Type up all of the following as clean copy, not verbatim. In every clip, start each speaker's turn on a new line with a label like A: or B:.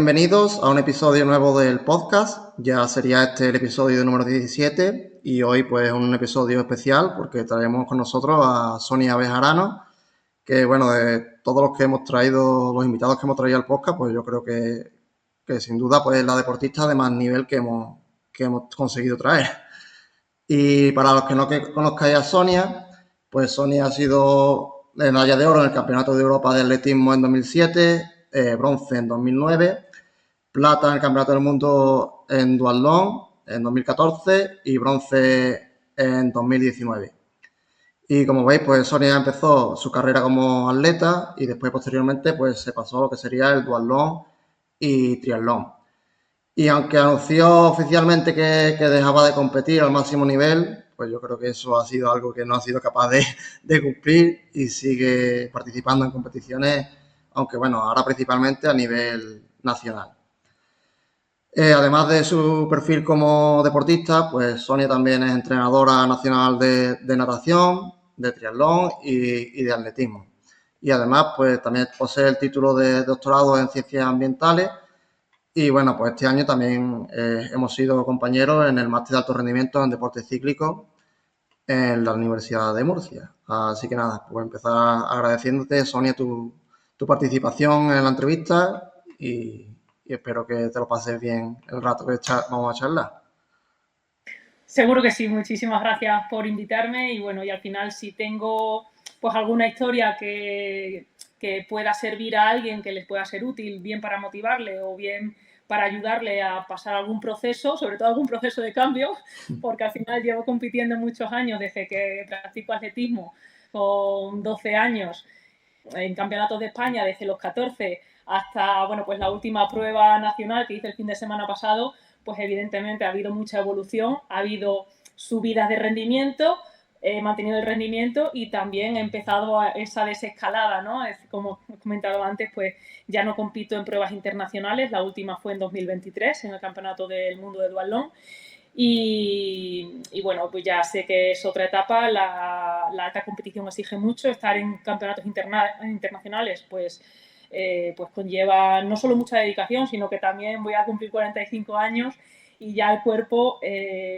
A: Bienvenidos a un episodio nuevo del podcast. Ya sería este el episodio número 17 y hoy pues un episodio especial porque traemos con nosotros a Sonia Bejarano, que bueno, de todos los que hemos traído, los invitados que hemos traído al podcast, pues yo creo que sin duda pues es la deportista de más nivel que hemos conseguido traer. Y para los que no conozcáis a Sonia, pues Sonia ha sido medalla de oro en el Campeonato de Europa de Atletismo en 2007, bronce en 2009, plata en el Campeonato del Mundo en duatlón en 2014 y bronce en 2019. Y como veis, pues Sonia empezó su carrera como atleta y después posteriormente pues se pasó a lo que sería el duatlón y triatlón. Y aunque anunció oficialmente que dejaba de competir al máximo nivel, pues yo creo que eso ha sido algo que no ha sido capaz de cumplir y sigue participando en competiciones, aunque bueno, ahora principalmente a nivel nacional. Además de su perfil como deportista, pues Sonia también es entrenadora nacional de natación, de triatlón y de atletismo. Y además, pues también posee el título de doctorado en ciencias ambientales. Y bueno, pues este año también hemos sido compañeros en el máster de alto rendimiento en deporte cíclico en la Universidad de Murcia. Así que nada, voy a empezar agradeciéndote, Sonia, tu participación en la entrevista y espero que te lo pases bien el rato que vamos a charlar.
B: Seguro que sí, muchísimas gracias por invitarme y bueno, y al final si tengo pues alguna historia que pueda servir a alguien, que les pueda ser útil, bien para motivarle o bien para ayudarle a pasar algún proceso, sobre todo algún proceso de cambio, porque al final llevo compitiendo muchos años desde que practico atletismo con 12 años en campeonatos de España desde los 14 hasta, bueno, pues la última prueba nacional que hice el fin de semana pasado, pues evidentemente ha habido mucha evolución, ha habido subidas de rendimiento, he mantenido el rendimiento y también he empezado esa desescalada, ¿no? Es, como he comentado antes, pues ya no compito en pruebas internacionales, la última fue en 2023 en el Campeonato del Mundo de Duatlón. Y bueno, pues ya sé que es otra etapa, la alta competición exige mucho, estar en campeonatos internacionales, pues conlleva no solo mucha dedicación, sino que también voy a cumplir 45 años y ya el cuerpo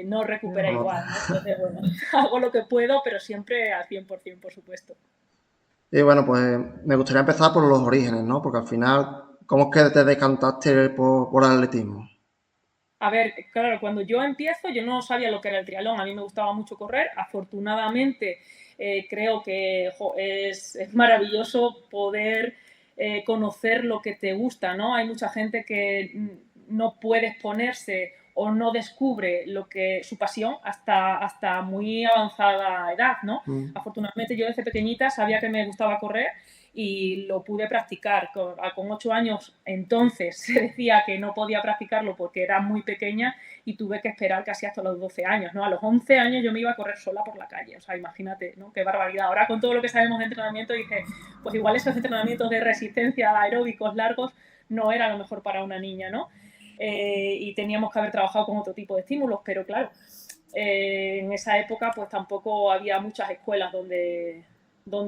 B: no recupera igual, ¿no? Entonces, bueno, hago lo que puedo, pero siempre al 100%, por supuesto.
A: Y bueno, pues me gustaría empezar por los orígenes, ¿no? Porque al final, ¿cómo es que te decantaste por el atletismo?
B: A ver, claro, cuando yo empiezo yo no sabía lo que era el triatlón, a mí me gustaba mucho correr, afortunadamente creo que es maravilloso poder conocer lo que te gusta, ¿no? Hay mucha gente que no puede exponerse o no descubre lo que su pasión hasta muy avanzada edad, ¿no?
A: Mm.
B: Afortunadamente yo desde pequeñita sabía que me gustaba correr y lo pude practicar. Con 8 años entonces se decía que no podía practicarlo porque era muy pequeña y tuve que esperar casi hasta los 12 años, ¿no? A los 11 años yo me iba a correr sola por la calle, o sea, imagínate, ¿no? Qué barbaridad. Ahora con todo lo que sabemos de entrenamiento dije, pues igual esos entrenamientos de resistencia aeróbicos largos no era lo mejor para una niña, ¿no? Y teníamos que haber trabajado con otro tipo de estímulos, pero claro, en esa época pues tampoco había muchas escuelas donde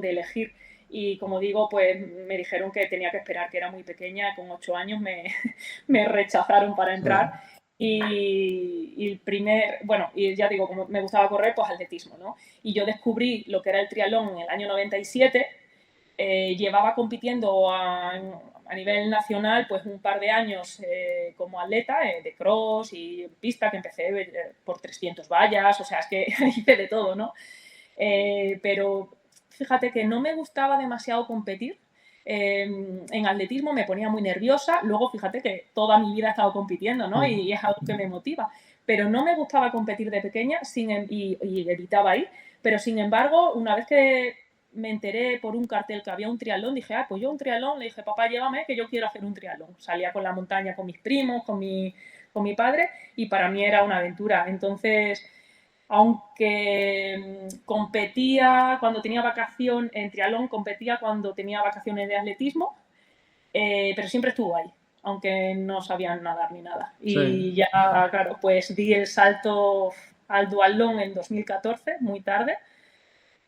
B: elegir y como digo, pues me dijeron que tenía que esperar, que era muy pequeña, con 8 años me rechazaron para
A: Sí.
B: entrar y el primer, bueno, y ya digo, como me gustaba correr, pues atletismo, ¿no? Y yo descubrí lo que era el triatlón en el año 97, llevaba compitiendo a nivel nacional pues un par de años como atleta de cross y pista, que empecé por 300 vallas, o sea, es que hice de todo, ¿no? Pero fíjate que no me gustaba demasiado competir. En atletismo me ponía muy nerviosa, luego fíjate que toda mi vida he estado compitiendo, ¿no? Y es algo que me motiva. Pero no me gustaba competir de pequeña y evitaba ir. Pero sin embargo, una vez que me enteré por un cartel que había un triatlón, dije, ah, pues yo un triatlón, le dije, papá, llévame, que yo quiero hacer un triatlón. Salía con la montaña con mis primos, con mi padre, y para mí era una aventura. Entonces, aunque competía cuando tenía vacación en triatlón, competía cuando tenía vacaciones de atletismo, pero siempre estuvo ahí, aunque no sabían nadar ni nada.
A: Sí.
B: Y ya, claro, pues di el salto al duatlón en 2014, muy tarde,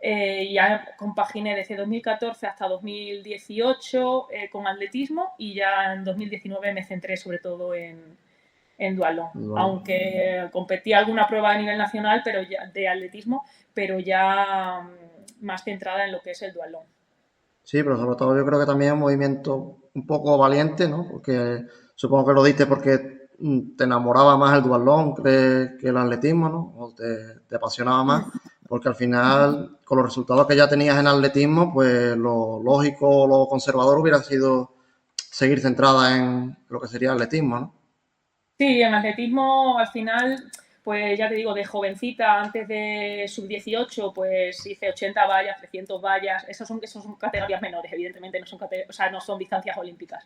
B: Ya compaginé desde 2014 hasta 2018 con atletismo y ya en 2019 me centré sobre todo en duatlón.
A: Vale.
B: Aunque competí alguna prueba a nivel nacional pero ya, de atletismo, pero ya más centrada en lo que es el duatlón.
A: Sí, pero sobre todo yo creo que también es un movimiento un poco valiente, ¿no? Porque supongo que lo diste porque te enamoraba más el duatlón que el atletismo, ¿no? O te apasionaba más, porque al final, con los resultados que ya tenías en atletismo, pues lo lógico, lo conservador hubiera sido seguir centrada en lo que sería atletismo, ¿no?
B: Sí, en atletismo al final, pues ya te digo, de jovencita, antes de sub-18, pues hice 80 vallas, 300 vallas, esos son categorías menores, evidentemente, o sea, no son distancias olímpicas.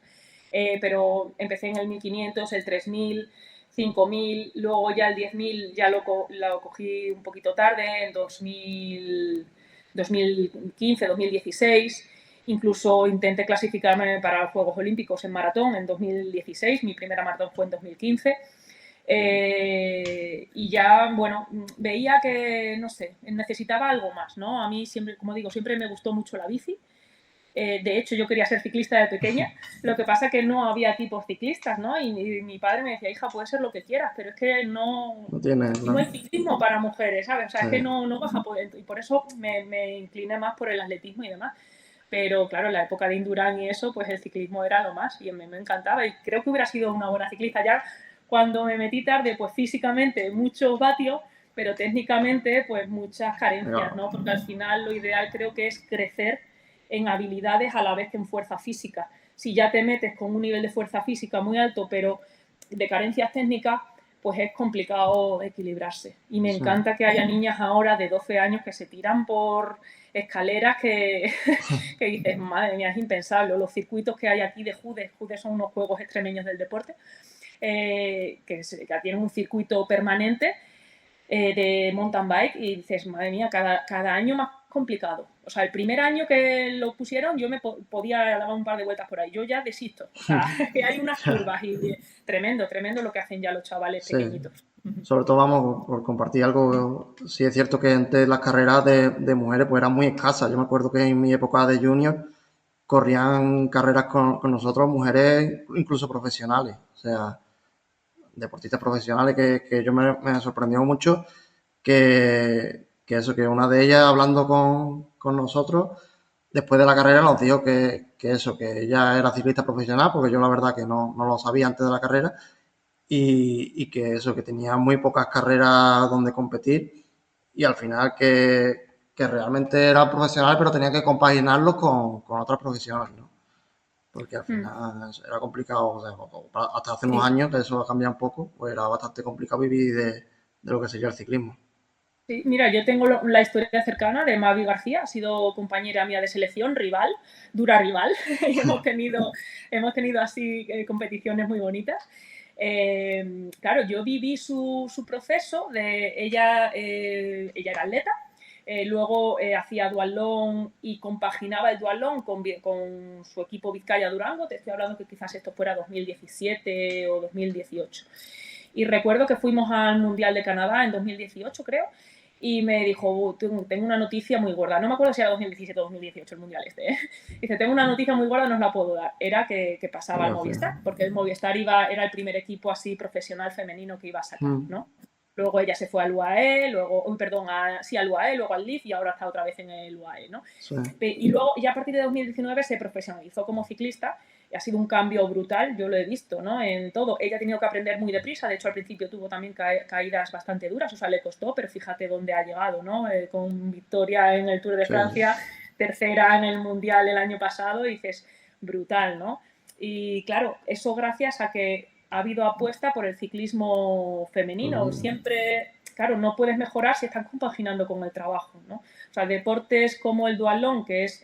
B: Pero empecé en el 1500, el 3000, 5000, luego ya el 10.000 ya lo cogí un poquito tarde, en 2015, 2016. Incluso intenté clasificarme para los Juegos Olímpicos en maratón en 2016, mi primera maratón fue en 2015. Y ya, bueno, veía que, no sé, necesitaba algo más, ¿no? A mí siempre, como digo, siempre me gustó mucho la bici. De hecho, yo quería ser ciclista de pequeña, lo que pasa es que no había tipos ciclistas, ¿no? Y mi padre me decía, hija, puedes ser lo que quieras, pero es que
A: No tiene,
B: no hay
A: ¿no?
B: ciclismo para mujeres, ¿sabes? O sea,
A: Sí,
B: es que no vas a poder, y por eso me incliné más por el atletismo y demás. Pero claro, en la época de Indurain y eso, pues el ciclismo era lo más y a mí me encantaba y creo que hubiera sido una buena ciclista. Ya cuando me metí tarde, pues físicamente muchos vatios, pero técnicamente pues muchas carencias,
A: claro.
B: ¿no? Porque al final lo ideal creo que es crecer en habilidades a la vez que en fuerza física. Si ya te metes con un nivel de fuerza física muy alto, pero de carencias técnicas, pues es complicado equilibrarse. Y me
A: Sí.
B: encanta que haya niñas ahora de 12 años que se tiran por escaleras que dices, madre mía, es impensable. Los circuitos que hay aquí de JUDES, JUDES son unos juegos extremeños del deporte, que tienen un circuito permanente de mountain bike y dices, madre mía, cada año más complicado. O sea, el primer año que lo pusieron yo me podía dar un par de vueltas por ahí. Yo ya desisto. O sea, que hay unas curvas y tremendo, tremendo lo que hacen ya los chavales
A: Sí.
B: pequeñitos.
A: Sobre todo, vamos, por compartir algo, sí es cierto que antes las carreras de mujeres pues eran muy escasas. Yo me acuerdo que en mi época de junior corrían carreras con nosotros mujeres incluso profesionales, o sea, deportistas profesionales que yo me sorprendió mucho que eso, que una de ellas hablando con nosotros después de la carrera nos dijo que eso, que ella era ciclista profesional, porque yo la verdad que no lo sabía antes de la carrera, y que eso, que tenía muy pocas carreras donde competir y al final que realmente era profesional, pero tenía que compaginarlo con otras profesiones, ¿no? Porque al
B: Mm,
A: final era complicado, o sea, hasta hace unos
B: sí.
A: años, que eso ha cambiado un poco, pues era bastante complicado vivir de lo que sería el ciclismo.
B: Sí, mira, yo tengo la historia cercana de Mavi García, ha sido compañera mía de selección, rival, dura rival, y hemos tenido así competiciones muy bonitas. Claro, yo viví su proceso, ella era atleta, luego hacía duatlón y compaginaba el duatlón con su equipo Vizcaya Durango, te estoy hablando que quizás esto fuera 2017 o 2018. Y recuerdo que fuimos al Mundial de Canadá en 2018, creo, y me dijo, tengo una noticia muy gorda. No me acuerdo si era 2017 o 2018 el mundial este. Dice, tengo una noticia muy gorda, no os la puedo dar. Era que pasaba el Movistar, porque el Movistar era el primer equipo así profesional femenino que iba a sacar,
A: Mm,
B: ¿no? Luego ella se fue al UAE, luego, perdón, sí, al UAE, luego al LIF y ahora está otra vez en el UAE, ¿no?
A: sí,
B: Y luego, ya a partir de 2019 se profesionalizó como ciclista y ha sido un cambio brutal, yo lo he visto, ¿no? En todo. Ella ha tenido que aprender muy deprisa, de hecho al principio tuvo también caídas bastante duras, o sea, le costó, pero fíjate dónde ha llegado, ¿no? Con victoria en el Tour de
A: sí,
B: Francia, tercera en el Mundial el año pasado, y dices, brutal, ¿no? Y claro, eso gracias a que ha habido apuesta por el ciclismo femenino.
A: femenino.
B: Siempre, claro, no puedes mejorar si están compaginando con el trabajo, ¿no? O sea, deportes como el duatlón, que es,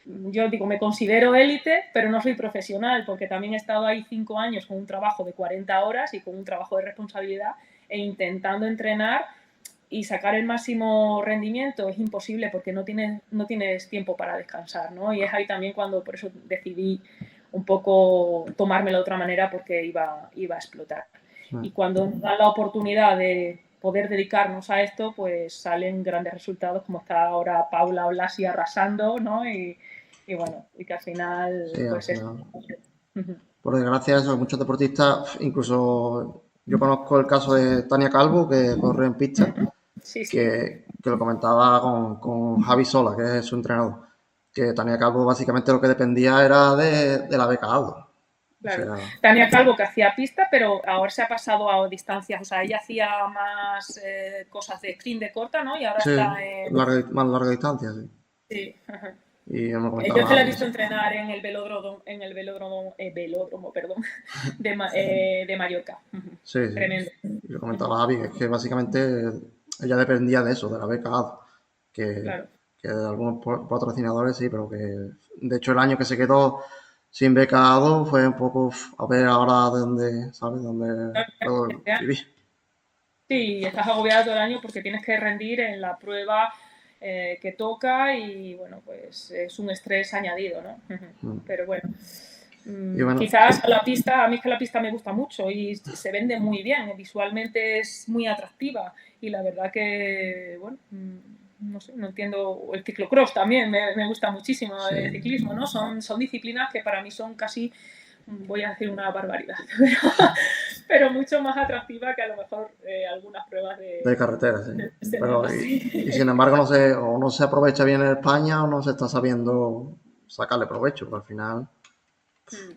B: yo digo, me considero élite, pero no soy profesional, porque también he estado ahí 5 años con un trabajo de 40 horas y con un trabajo de responsabilidad e intentando entrenar y sacar el máximo rendimiento es imposible porque no tienes tiempo para descansar, ¿no? Y es ahí también cuando por eso decidí un poco tomármelo de otra manera porque iba a explotar.
A: Sí.
B: Y cuando nos dan la oportunidad poder dedicarnos a esto, pues salen grandes resultados, como está ahora Paula Olasi arrasando, ¿no? Y bueno, y que al final,
A: Sí, al
B: pues es...
A: final. Por desgracia, eso, muchos deportistas, incluso yo conozco el caso de Tania Calvo, que corre en pista,
B: Sí, sí,
A: que lo comentaba con Javi Sola, que es su entrenador, que Tania Calvo básicamente lo que dependía era de la beca Aldo. O
B: claro.
A: sea,
B: Tania Calvo que hacía pista, pero ahora se ha pasado a distancias, o sea, ella hacía más cosas de sprint de corta, ¿no? Y ahora
A: sí,
B: está en...
A: más larga distancia, sí.
B: Sí, ajá.
A: Y me
B: Yo
A: comentaba
B: es que la he
A: Javi
B: visto
A: eso.
B: entrenar en el velódromo, perdón, de Mallorca.
A: Sí, sí.
B: Tremendo.
A: Y lo comentaba Javi, que es que básicamente ella dependía de eso, de la beca AD, que,
B: Claro.
A: que de algunos patrocinadores sí, pero que de hecho el año que se quedó sin beca ADO fue un poco a ver ahora de dónde, ¿sabes? Dónde puedo vivir.
B: Sí, estás agobiada todo el año porque tienes que rendir en la prueba que toca y bueno, pues es un estrés añadido, ¿no? Pero bueno,
A: Y bueno,
B: quizás la pista, a mí es que la pista me gusta mucho y se vende muy bien, visualmente es muy atractiva y la verdad que, bueno, no sé, no entiendo, el ciclocross también me gusta muchísimo,
A: sí,
B: el ciclismo, ¿no? Son disciplinas que para mí son casi, voy a decir una barbaridad, pero mucho más atractiva que a lo mejor algunas pruebas
A: de carretera, sí.
B: de
A: Pero
B: extremas,
A: y
B: sí.
A: sin embargo o no se aprovecha bien en España o no se está sabiendo sacarle provecho, porque al final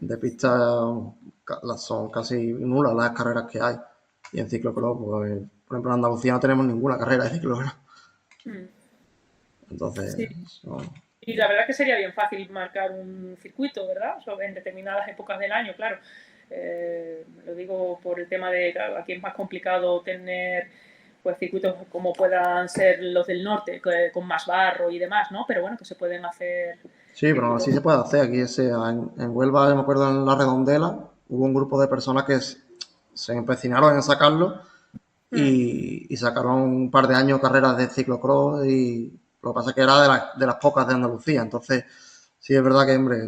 A: de pista son casi nulas las carreras que hay. Y en ciclocross, pues, por ejemplo, en Andalucía no tenemos ninguna carrera de ciclocross. Entonces,
B: Sí. Y la verdad que sería bien fácil marcar un circuito, ¿verdad? En determinadas épocas del año, claro. Lo digo por el tema de, claro, aquí es más complicado tener pues circuitos como puedan ser los del norte, con más barro y demás, ¿no? Pero bueno, que se pueden hacer
A: sí, pero aún
B: circuitos.
A: así se puede hacer. Aquí en Huelva, yo me acuerdo en La Redondela, hubo un grupo de personas que se empecinaron en sacarlo y sacaron un par de años carreras de ciclocross y lo que pasa es que era de las pocas de Andalucía. Entonces, sí es verdad que, hombre,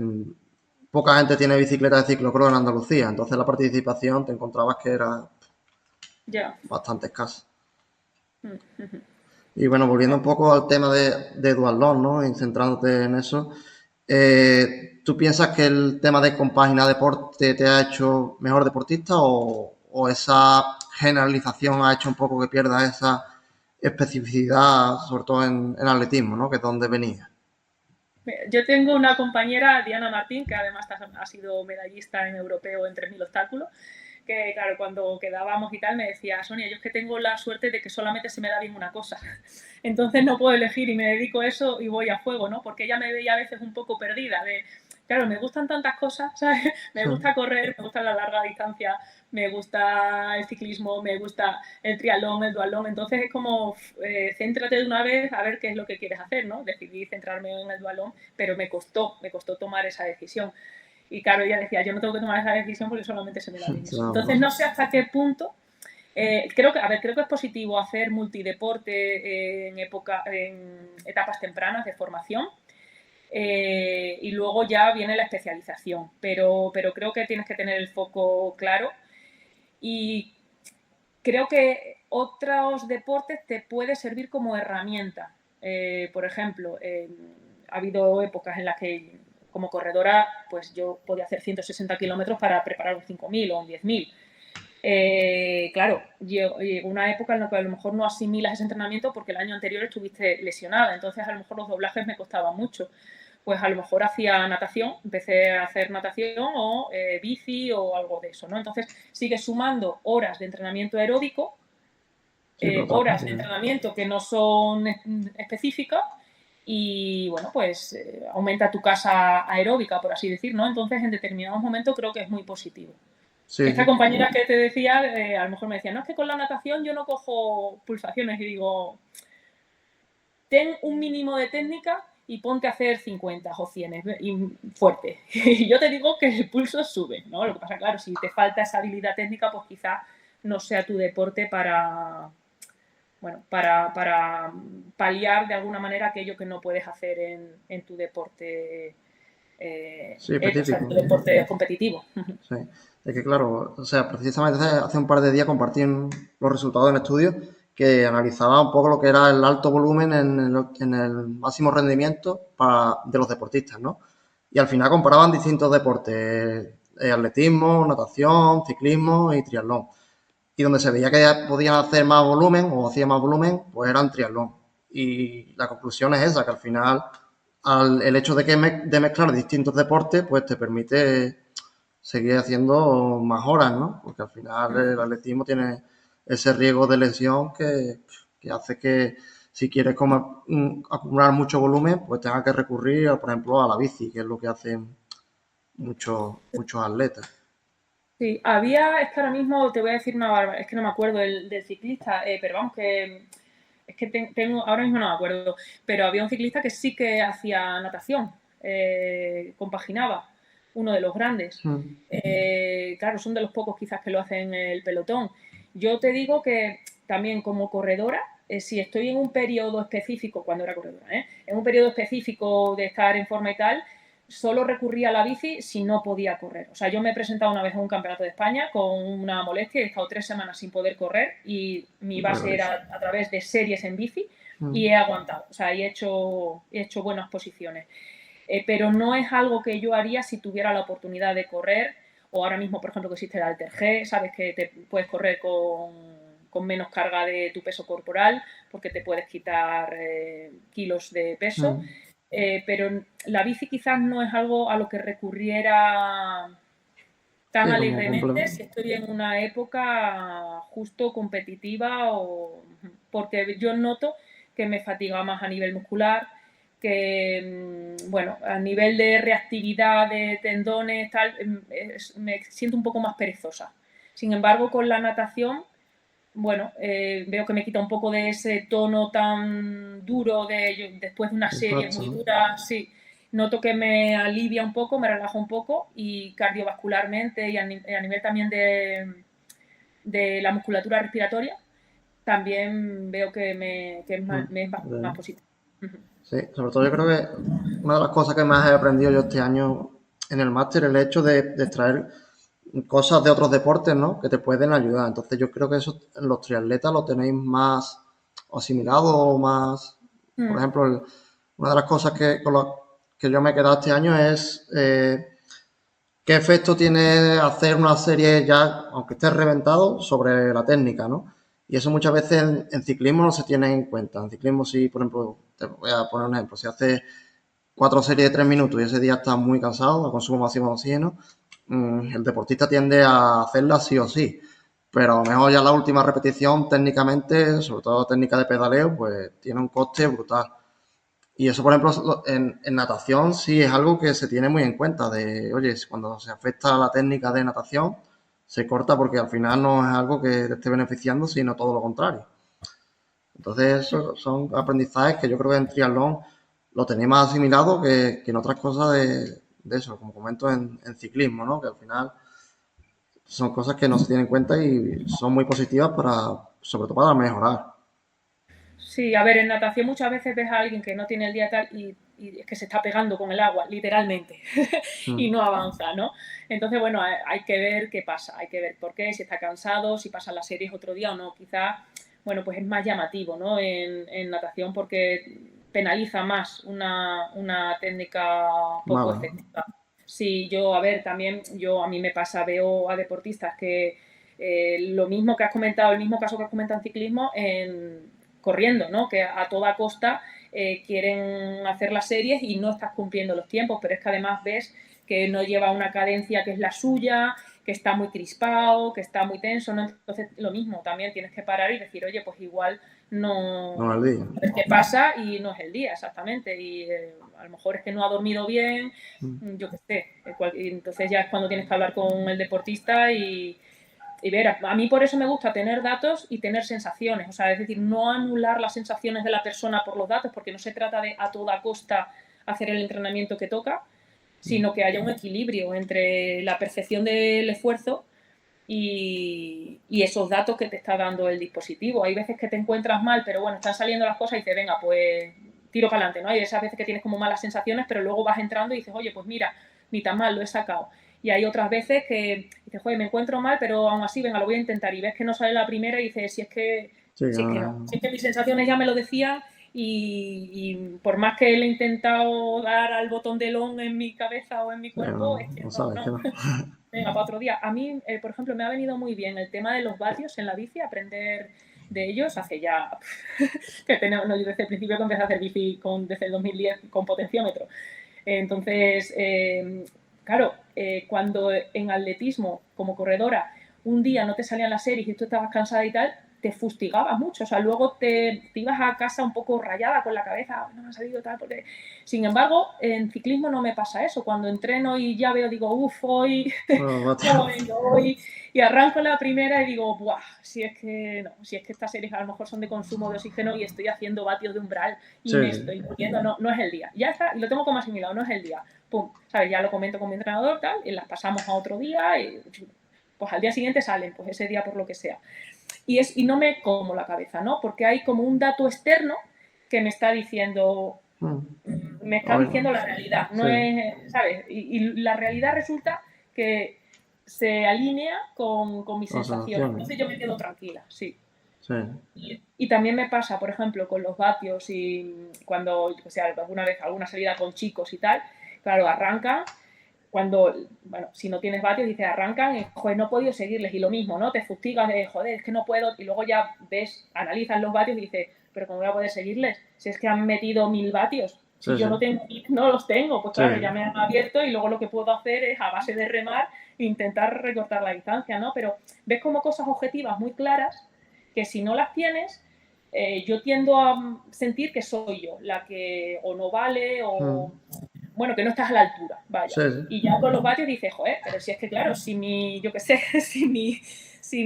A: poca gente tiene bicicleta de ciclocross en Andalucía. Entonces la participación te encontrabas que era
B: Ya.
A: bastante escasa. Y bueno, volviendo un poco al tema de duatlón, ¿no? Y centrándote en eso, ¿tú piensas que el tema de compaginar deporte te ha hecho mejor deportista o esa generalización ha hecho un poco que pierdas esa especificidad, sobre todo en atletismo, ¿no? Que es donde venía.
B: Yo tengo una compañera, Diana Martín, que además ha sido medallista en europeo en 3.000 obstáculos, que claro, cuando quedábamos y tal me decía, Sonia, yo es que tengo la suerte de que solamente se me da bien una cosa, entonces no puedo elegir y me dedico a eso y voy a fuego, ¿no? Porque ella me veía a veces un poco perdida de, claro, me gustan tantas cosas, ¿sabes? Me gusta correr, me gusta la larga distancia, me gusta el ciclismo, me gusta el triatlón, el duatlón, entonces es como, céntrate de una vez a ver qué es lo que quieres hacer, ¿no? Decidí centrarme en el duatlón, pero me costó tomar esa decisión. Y claro, ella decía, yo no tengo que tomar esa decisión porque solamente se me da bien eso. Entonces no sé hasta qué punto, creo que es positivo hacer multideporte en etapas tempranas de formación. Y luego ya viene la especialización, pero creo que tienes que tener el foco claro y creo que otros deportes te puede servir como herramienta. Por ejemplo, ha habido épocas en las que como corredora pues yo podía hacer 160 kilómetros para preparar un 5.000 o un 10.000. Claro, llegó una época en la que a lo mejor no asimilas ese entrenamiento porque el año anterior estuviste lesionada, entonces a lo mejor los doblajes me costaban mucho. Pues a lo mejor hacía natación, empecé a hacer natación o bici o algo de eso, ¿no? Entonces sigues sumando horas de entrenamiento aeróbico,
A: Sí, por otra
B: horas
A: parte.
B: de entrenamiento que no son específicas y bueno, pues aumenta tu casa aeróbica, por así decir, ¿no? Entonces en determinados momentos creo que es muy positivo.
A: Sí,
B: Esta
A: sí.
B: compañera que te decía, a lo mejor me decía, no, es que con la natación yo no cojo pulsaciones y digo, ten un mínimo de técnica y ponte a hacer 50 o 100 y fuerte. Y yo te digo que el pulso sube, ¿no? Lo que pasa, claro, si te falta esa habilidad técnica, pues quizá no sea tu deporte para paliar de alguna manera aquello que no puedes hacer en tu deporte,
A: Sí,
B: o sea, en
A: específico.
B: tu deporte competitivo.
A: Sí. Es que claro, o sea, precisamente hace un par de días compartí los resultados en estudio que analizaba un poco lo que era el alto volumen en el máximo rendimiento de los deportistas, ¿no? Y al final comparaban distintos deportes, atletismo, natación, ciclismo y triatlón. Y donde se veía que podían hacer más volumen o hacía más volumen, pues era en triatlón. Y la conclusión es esa, que al final el hecho de de mezclar distintos deportes, pues te permite seguir haciendo más horas, ¿no? Porque al final el atletismo tiene ese riesgo de lesión que hace que si quieres acumular mucho volumen, pues tengas que recurrir, por ejemplo, a la bici, que es lo que hacen muchos atletas.
B: Sí, es que ahora mismo te voy a decir una barbaridad, es que no me acuerdo del ciclista, pero vamos, que es que tengo, ahora mismo no me acuerdo, pero había un ciclista que sí que hacía natación, compaginaba, uno de los grandes. Claro, son de los pocos quizás que lo hacen en el pelotón. Yo te digo que también como corredora, si estoy en un periodo específico, cuando era corredora, en un periodo específico de estar en forma y tal, solo recurría a la bici si no podía correr. O sea, yo me he presentado una vez a un campeonato de España con una molestia, he estado 3 semanas sin poder correr y mi base era a través de series en bici y he aguantado. O sea, he hecho buenas posiciones. Pero no es algo que yo haría si tuviera la oportunidad de correr o ahora mismo, por ejemplo, que existe el Alter G, sabes que te puedes correr con menos carga de tu peso corporal porque te puedes quitar kilos de peso. Pero la bici quizás no es algo a lo que recurriera tan
A: Sí, como
B: alegremente
A: complemento.
B: si estoy en una época justo competitiva o porque yo noto que me fatiga más a nivel muscular, que bueno, a nivel de reactividad de tendones, tal, me siento un poco más perezosa. Sin embargo, con la natación, bueno, veo que me quita un poco de ese tono tan duro después de una serie
A: Impacto,
B: muy
A: ¿no?
B: dura, sí. Noto que me alivia un poco, me relaja un poco y cardiovascularmente y a nivel también de la musculatura respiratoria, también veo que me es más positivo.
A: Sí, sobre todo yo creo que una de las cosas que más he aprendido yo este año en el máster es el hecho de extraer cosas de otros deportes, ¿no? Que te pueden ayudar. Entonces yo creo que eso en los triatletas lo tenéis más asimilado o más... Por ejemplo, una de las cosas con las que yo me he quedado este año es qué efecto tiene hacer una serie ya, aunque esté reventado, sobre la técnica, ¿no? Y eso muchas veces en ciclismo no se tiene en cuenta. En ciclismo, si, por ejemplo, te voy a poner un ejemplo, si haces 4 series de 3 minutos y ese día estás muy cansado, a consumo máximo de oxígeno, el deportista tiende a hacerla sí o sí. Pero a lo mejor ya la última repetición, técnicamente, sobre todo técnica de pedaleo, pues tiene un coste brutal. Y eso, por ejemplo, en natación sí es algo que se tiene muy en cuenta, de, oye, cuando se afecta a la técnica de natación, se corta porque al final no es algo que te esté beneficiando, sino todo lo contrario. Entonces, esos son aprendizajes que yo creo que en triatlón lo tenéis más asimilado que en otras cosas de eso, como comento en ciclismo, ¿no? Que al final son cosas que no se tienen en cuenta y son muy positivas sobre todo para mejorar.
B: Sí, a ver, en natación muchas veces ves a alguien que no tiene el día tal y es que se está pegando con el agua, literalmente, y no avanza, ¿no? Entonces, bueno, hay que ver qué pasa, hay que ver por qué, si está cansado, si pasa las series otro día o no. Quizás, bueno, pues es más llamativo, ¿no? En natación porque penaliza más una técnica poco
A: Mala.
B: efectiva. Sí, yo, a ver, también a mí me pasa, veo a deportistas que lo mismo que has comentado, el mismo caso que has comentado en ciclismo, corriendo, ¿no? Que a toda costa quieren hacer las series y no estás cumpliendo los tiempos, pero es que además ves que no lleva una cadencia que es la suya, que está muy crispado, que está muy tenso, ¿no? Entonces lo mismo, también tienes que parar y decir, oye, pues igual
A: No
B: no,
A: al día.
B: a ver qué pasa y no es el día exactamente, y a lo mejor es que no ha dormido bien, yo qué sé, entonces ya es cuando tienes que hablar con el deportista y ver, a mí por eso me gusta tener datos y tener sensaciones, o sea, es decir, no anular las sensaciones de la persona por los datos, porque no se trata de a toda costa hacer el entrenamiento que toca, sino que haya un equilibrio entre la percepción del esfuerzo y esos datos que te está dando el dispositivo. Hay veces que te encuentras mal, pero bueno, están saliendo las cosas y dices, venga, pues tiro para adelante, ¿no? Hay esas veces que tienes como malas sensaciones, pero luego vas entrando y dices, oye, pues mira, ni tan mal, lo he sacado. Y hay otras veces que dices, joder, me encuentro mal, pero aún así, venga, lo voy a intentar. Y ves que no sale la primera y dices,
A: Sí,
B: si es que no, si es que mis sensaciones ya me lo decían y por más que le he intentado dar al botón del on en mi cabeza o en mi cuerpo, es que
A: no
B: no,
A: sabes que
B: no.
A: no.
B: Venga, para otro día. A mí, por ejemplo, me ha venido muy bien el tema de los vatios en la bici, aprender de ellos hace ya que tenemos, no, yo desde el principio que empecé a hacer bici desde el 2010 con potenciómetro. Entonces, claro, cuando en atletismo, como corredora, un día no te salían las series y tú estabas cansada y tal, te fustigabas mucho. O sea, luego te ibas a casa un poco rayada con la cabeza, no me ha salido tal, porque... Sin embargo, en ciclismo no me pasa eso. Cuando entreno y ya veo, digo, uff, hoy, hoy, y arranco la primera y digo, buah, si es que no, si es que estas series a lo mejor son de consumo de oxígeno y estoy haciendo vatios de umbral y
A: Sí,
B: me estoy muriendo, no, no es el día. Ya está, y lo tengo como asimilado, no es el día. Pum, ¿sabes? Ya lo comento con mi entrenador, tal, y las pasamos a otro día y pues al día siguiente salen, pues ese día por lo que sea. Y no me como la cabeza, ¿no? Porque hay como un dato externo que me está diciendo, la realidad, no
A: sí,
B: es, ¿sabes? Y la realidad resulta que se alinea con mis
A: las
B: sensaciones.
A: sensaciones.
B: Entonces yo me quedo tranquila, sí.
A: Sí,
B: Y también me pasa, por ejemplo, con los vatios y cuando, o sea, alguna vez, alguna salida con chicos y tal, claro, arrancan, cuando, bueno, si no tienes vatios, dices, arrancan y, joder, no he podido seguirles. Y lo mismo, ¿no? Te fustigas de, joder, es que no puedo. Y luego ya ves, analizas los vatios y dices, pero ¿cómo voy a poder seguirles? Si es que han metido 1000 vatios. Si
A: sí,
B: yo
A: sí,
B: no, tengo, no los tengo, pues
A: sí,
B: claro, ya me han abierto y luego lo que puedo hacer es, a base de remar, intentar recortar la distancia, ¿no? Pero ves como cosas objetivas muy claras que si no las tienes, yo tiendo a sentir que soy yo la que o no vale o, bueno, que no estás a la altura, vaya.
A: sí, sí.
B: Y ya con los vatios dices, joder, pero si es que claro, si mi, yo qué sé, si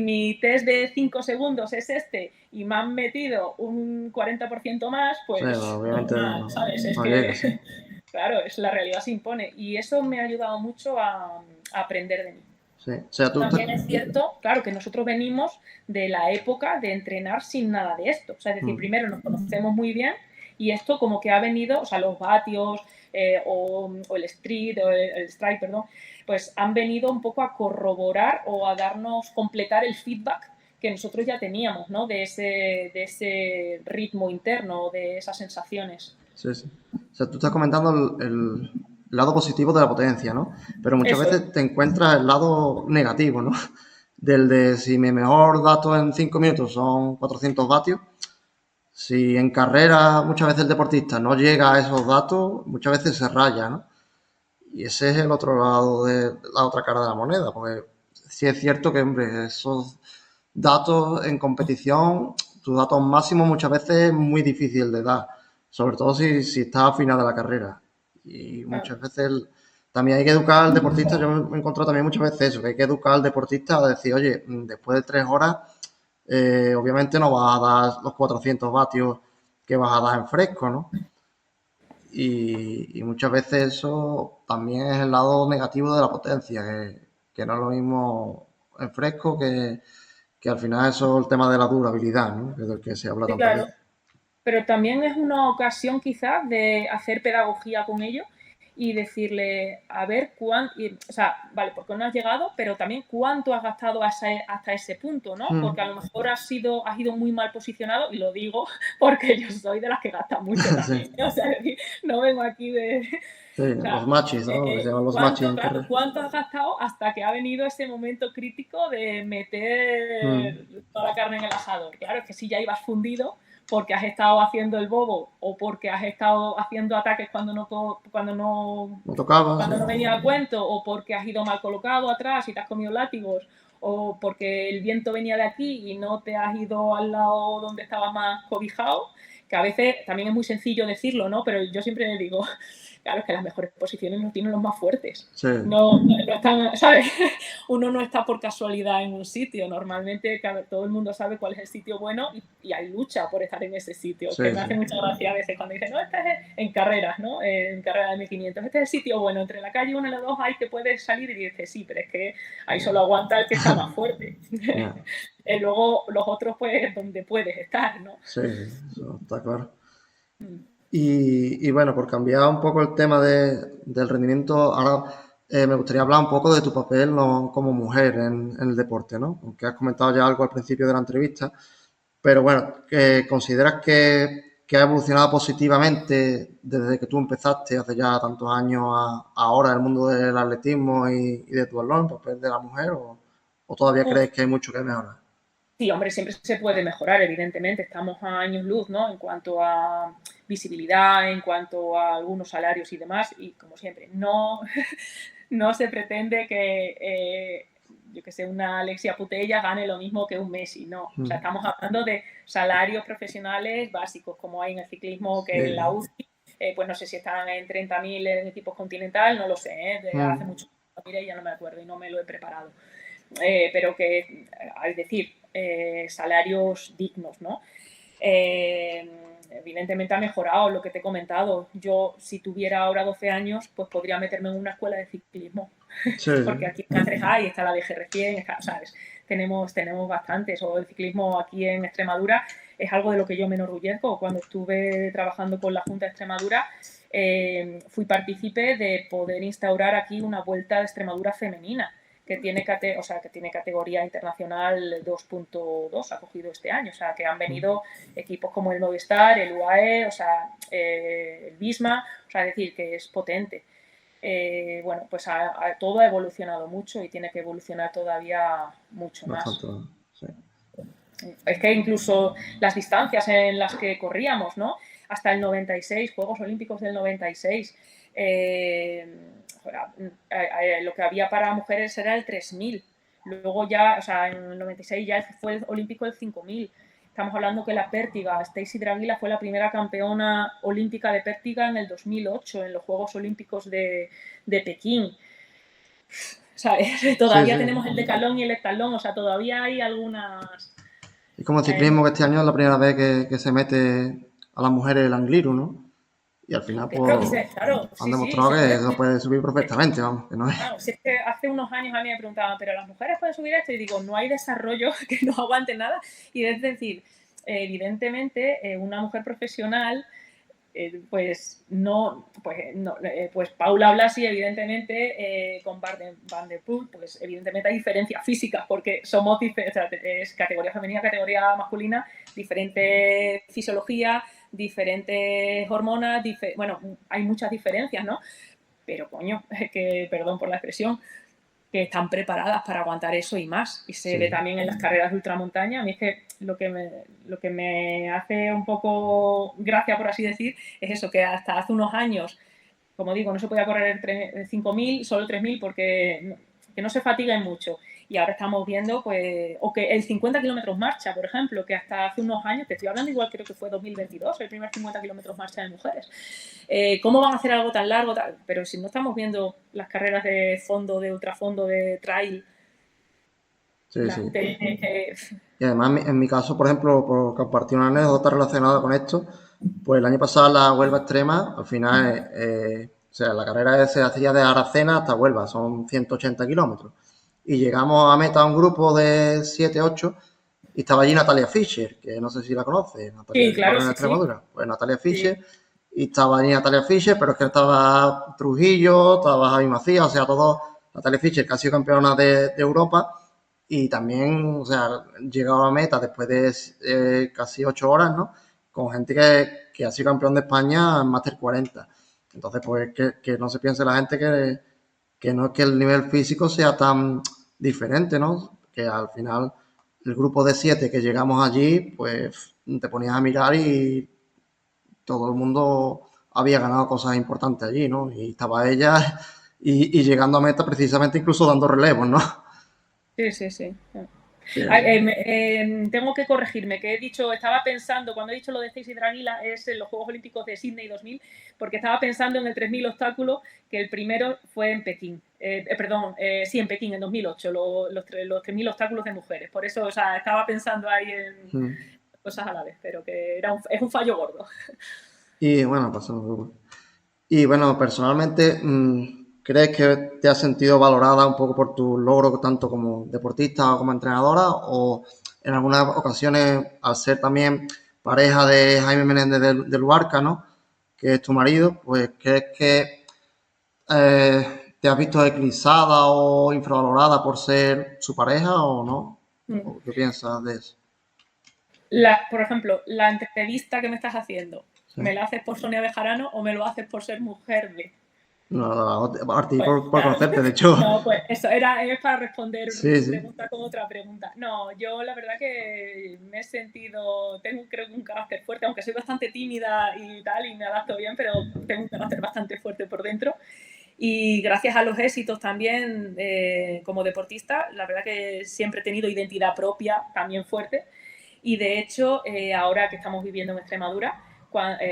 B: mi test de 5 segundos es este y me han metido un 40% más,
A: Sí,
B: pues
A: obviamente
B: normal, ¿sabes? Es
A: no llega, sí.
B: que, claro, es la realidad se impone. Y eso me ha ayudado mucho a aprender de mí.
A: Sí. O sea, tú te...
B: También es cierto, claro, que nosotros venimos de la época de entrenar sin nada de esto. O sea, es decir, primero nos conocemos muy bien y esto como que ha venido, o sea, los vatios o el street, o el strike, perdón, pues han venido un poco a corroborar o a darnos, completar el feedback que nosotros ya teníamos, ¿no? De ese ritmo interno, de esas sensaciones.
A: Sí, sí. O sea, tú estás comentando el lado positivo de la potencia, ¿no? Pero muchas
B: Eso es.
A: veces te encuentras el lado negativo, ¿no? Del de si mi mejor dato en 5 minutos son 400 vatios, si en carrera muchas veces el deportista no llega a esos datos, muchas veces se raya, ¿no? Y ese es el otro lado de la otra cara de la moneda, porque sí es cierto que, hombre, esos datos en competición, tus datos máximos muchas veces es muy difícil de dar, sobre todo si estás a final de la carrera. Y
B: Claro.
A: muchas veces también hay que educar al deportista, yo me he encontrado también muchas veces eso, que hay que educar al deportista a decir, oye, después de 3 horas, obviamente no vas a dar los 400 vatios que vas a dar en fresco, ¿no? Y muchas veces eso también es el lado negativo de la potencia, que no es lo mismo en fresco, que al final eso es el tema de la durabilidad, ¿no? Que es del que se habla
B: Sí,
A: tantas
B: claro.
A: veces.
B: Pero también es una ocasión quizás de hacer pedagogía con ellos y decirle, a ver, o sea, vale, porque no has llegado, pero también cuánto has gastado hasta ese punto, ¿no? Porque a lo mejor has ido muy mal posicionado, y lo digo porque yo soy de las que gastan mucho
A: Sí,
B: también, ¿no? O sea, no vengo aquí de...
A: sí,
B: O
A: los
B: sea,
A: machis, ¿no? Lo que se llaman los machis en
B: claro,
A: carrera.
B: ¿cuánto has gastado hasta que ha venido ese momento crítico de meter toda la carne en el asador? Claro, es que si ya ibas fundido porque has estado haciendo el bobo o porque has estado haciendo ataques
A: No tocaba, sí.
B: cuando no venía a cuento o porque has ido mal colocado atrás y te has comido látigos o porque el viento venía de aquí y no te has ido al lado donde estabas más cobijado, que a veces también es muy sencillo decirlo, ¿no? Pero yo siempre digo, claro, es que las mejores posiciones no tienen los más fuertes.
A: Sí,
B: No están, ¿sabes? Uno no está por casualidad en un sitio. Normalmente todo el mundo sabe cuál es el sitio bueno y hay lucha por estar en ese sitio. Que
A: sí,
B: me
A: sí.
B: hace mucha gracia a veces cuando dicen, no, este es en carreras, ¿no? En carrera de 1500. Este es el sitio bueno. Entre la calle 1 y la 2 hay que puedes salir y dices, sí, pero es que ahí solo aguanta el que está más fuerte.
A: Ya,
B: Luego los otros, pues, donde puedes estar, ¿no?
A: sí, sí, eso está claro. Y bueno, por cambiar un poco el tema del rendimiento, ahora Me gustaría hablar un poco de tu papel, ¿no?, como mujer en el deporte, ¿no? Aunque has comentado ya algo al principio de la entrevista, pero bueno, ¿consideras que ha evolucionado positivamente desde que tú empezaste hace ya tantos años a ahora el mundo del atletismo y de tu el papel de la mujer, o todavía
B: Uf,
A: crees que hay mucho que mejorar?
B: sí, hombre, siempre se puede mejorar, evidentemente. Estamos a años luz, ¿no? En cuanto a visibilidad, en cuanto a algunos salarios y demás. Y como siempre, no, no se pretende que, yo que sé, una Alexia Putella gane lo mismo que un Messi, no. O sea,
A: Mm.
B: estamos hablando de salarios profesionales básicos, como hay en el ciclismo, que en la
A: Sí.
B: UCI, pues no sé si están en 30.000 en equipos continental, no lo sé, de hace
A: Mm.
B: mucho tiempo, mire, ya no me acuerdo y no me lo he preparado. Pero que, es decir, salarios dignos, ¿no? Eh, evidentemente ha mejorado lo que te he comentado. Yo, si tuviera ahora 12 años, pues podría meterme en una escuela de ciclismo,
A: Sí,
B: porque aquí en Cáceres hay, está la DGR 100, está, ¿sabes? Tenemos bastantes, o el ciclismo aquí en Extremadura es algo de lo que yo me enorgullezco. Cuando estuve trabajando con la Junta de Extremadura, fui partícipe de poder instaurar aquí una vuelta de Extremadura femenina que tiene, o sea, que tiene categoría internacional 2.2, ha cogido este año. O sea, que han venido equipos como el Movistar, el UAE, o sea, el Visma, o sea, es decir, que es potente. Bueno, pues todo ha evolucionado mucho y tiene que evolucionar todavía mucho más.
A: bastante. Sí.
B: Es que incluso las distancias en las que corríamos, ¿no? Hasta el 96, Juegos Olímpicos del 96, lo que había para mujeres era el 3000. Luego ya, o sea, en el 96 ya fue el olímpico el 5000. Estamos hablando que la pértiga, Stacy Draguila fue la primera campeona olímpica de pértiga en el 2008, en los Juegos Olímpicos de Pekín. ¿Sabes?
A: Sí,
B: Todavía
A: sí.
B: tenemos el decalón y el heptalón, o sea, todavía hay algunas...
A: Y como el
B: Eh,
A: ciclismo, que este año es la primera vez que se mete a las mujeres el Angliru, ¿no? Y al final,
B: Claro,
A: pues,
B: claro,
A: han
B: sí, sí,
A: demostrado
B: se
A: que
B: puede.
A: eso puede subir perfectamente, vamos, que no es.
B: Claro, si es que hace unos años a mí me preguntaban, ¿pero las mujeres pueden subir esto? Y digo, no hay desarrollo que no aguante nada. Y es decir, evidentemente, una mujer profesional, pues no, pues Paula Blasi, evidentemente, con Van der Poel, pues evidentemente hay diferencias físicas, porque somos diferentes, o sea, es categoría femenina, categoría masculina, diferente fisiología, diferentes hormonas, bueno, hay muchas diferencias, ¿no? Pero coño, que perdón por la expresión, que están preparadas para aguantar eso y más. Y se ve
A: Sí.
B: también en las carreras de ultramontaña. A mí es que lo que me hace un poco gracia, por así decir, es eso, que hasta hace unos años, como digo, no se podía correr el 5.000, solo 3.000, porque que no se fatiguen mucho. Y ahora estamos viendo, pues, o que el 50 kilómetros marcha, por ejemplo, que hasta hace unos años, te estoy hablando igual, creo que fue 2022, el primer 50 kilómetros marcha de mujeres. ¿Cómo van a hacer algo tan largo? Pero si no estamos viendo las carreras de fondo, de ultrafondo, de trail,
A: Sí,
B: las
A: sí.
B: UTM,
A: Y además, en mi caso, por ejemplo, por compartir una anécdota relacionada con esto, pues el año pasado la Huelva Extrema, al final, o sea, la carrera se hacía de Aracena hasta Huelva, son 180 kilómetros. Y llegamos a meta un grupo de 7 8 y estaba allí Natalia Fischer, que no sé si la conoce, Natalia
B: sí,
A: que
B: claro,
A: corre en
B: sí, sí.
A: Extremadura. Pues Natalia Fischer,
B: Sí,
A: y estaba allí Natalia Fischer, pero es que estaba Trujillo, estaba Javi Macías, o sea, todos, Natalia Fischer, que ha sido campeona de Europa, y también, o sea, llegado a meta después de casi 8 horas, ¿no? Con gente que ha sido campeón de España en Master 40. Entonces, pues que no se piense la gente que no es que el nivel físico sea tan diferente, ¿no? Que al final el grupo de 7 que llegamos allí, pues te ponías a mirar y todo el mundo había ganado cosas importantes allí, ¿no? Y estaba ella y llegando a meta precisamente incluso dando relevos, ¿no?
B: sí, sí, sí.
A: Que,
B: Ay, tengo que corregirme, que he dicho, estaba pensando, cuando he dicho lo de Stacy Draguila, es en los Juegos Olímpicos de Sydney 2000, porque estaba pensando en el 3000 obstáculo, que el primero fue en Pekín. Perdón, sí, en Pekín, en 2008, los 3000 obstáculos de mujeres. Por eso, o sea, estaba pensando ahí en cosas a la vez, pero que es un fallo gordo.
A: y bueno, pasamos. Y bueno, personalmente, ¿crees que te has sentido valorada un poco por tu logro tanto como deportista o como entrenadora? ¿O en algunas ocasiones, al ser también pareja de Jaime Menéndez de Luarca, ¿no? Que es tu marido, pues crees que ¿Te has visto eclipsada o infravalorada por ser su pareja o no?
B: Mm.
A: ¿O qué piensas de eso?
B: Por ejemplo, la entrevista que me estás haciendo,
A: Sí.
B: ¿me la haces por Sonia Bejarano o me lo haces por ser mujer de?
A: No, a ti
B: Pues
A: por
B: claro.
A: conocerte, de hecho.
B: No, pues eso es para responder
A: Sí,
B: tu
A: sí.
B: pregunta con otra pregunta. No, yo la verdad que me he sentido, tengo creo que un carácter fuerte, aunque soy bastante tímida y tal, y me adapto bien, pero tengo un carácter bastante fuerte por dentro. Y gracias a los éxitos también como deportista, la verdad que siempre he tenido identidad propia también fuerte. Y de hecho, ahora que estamos viviendo en Extremadura,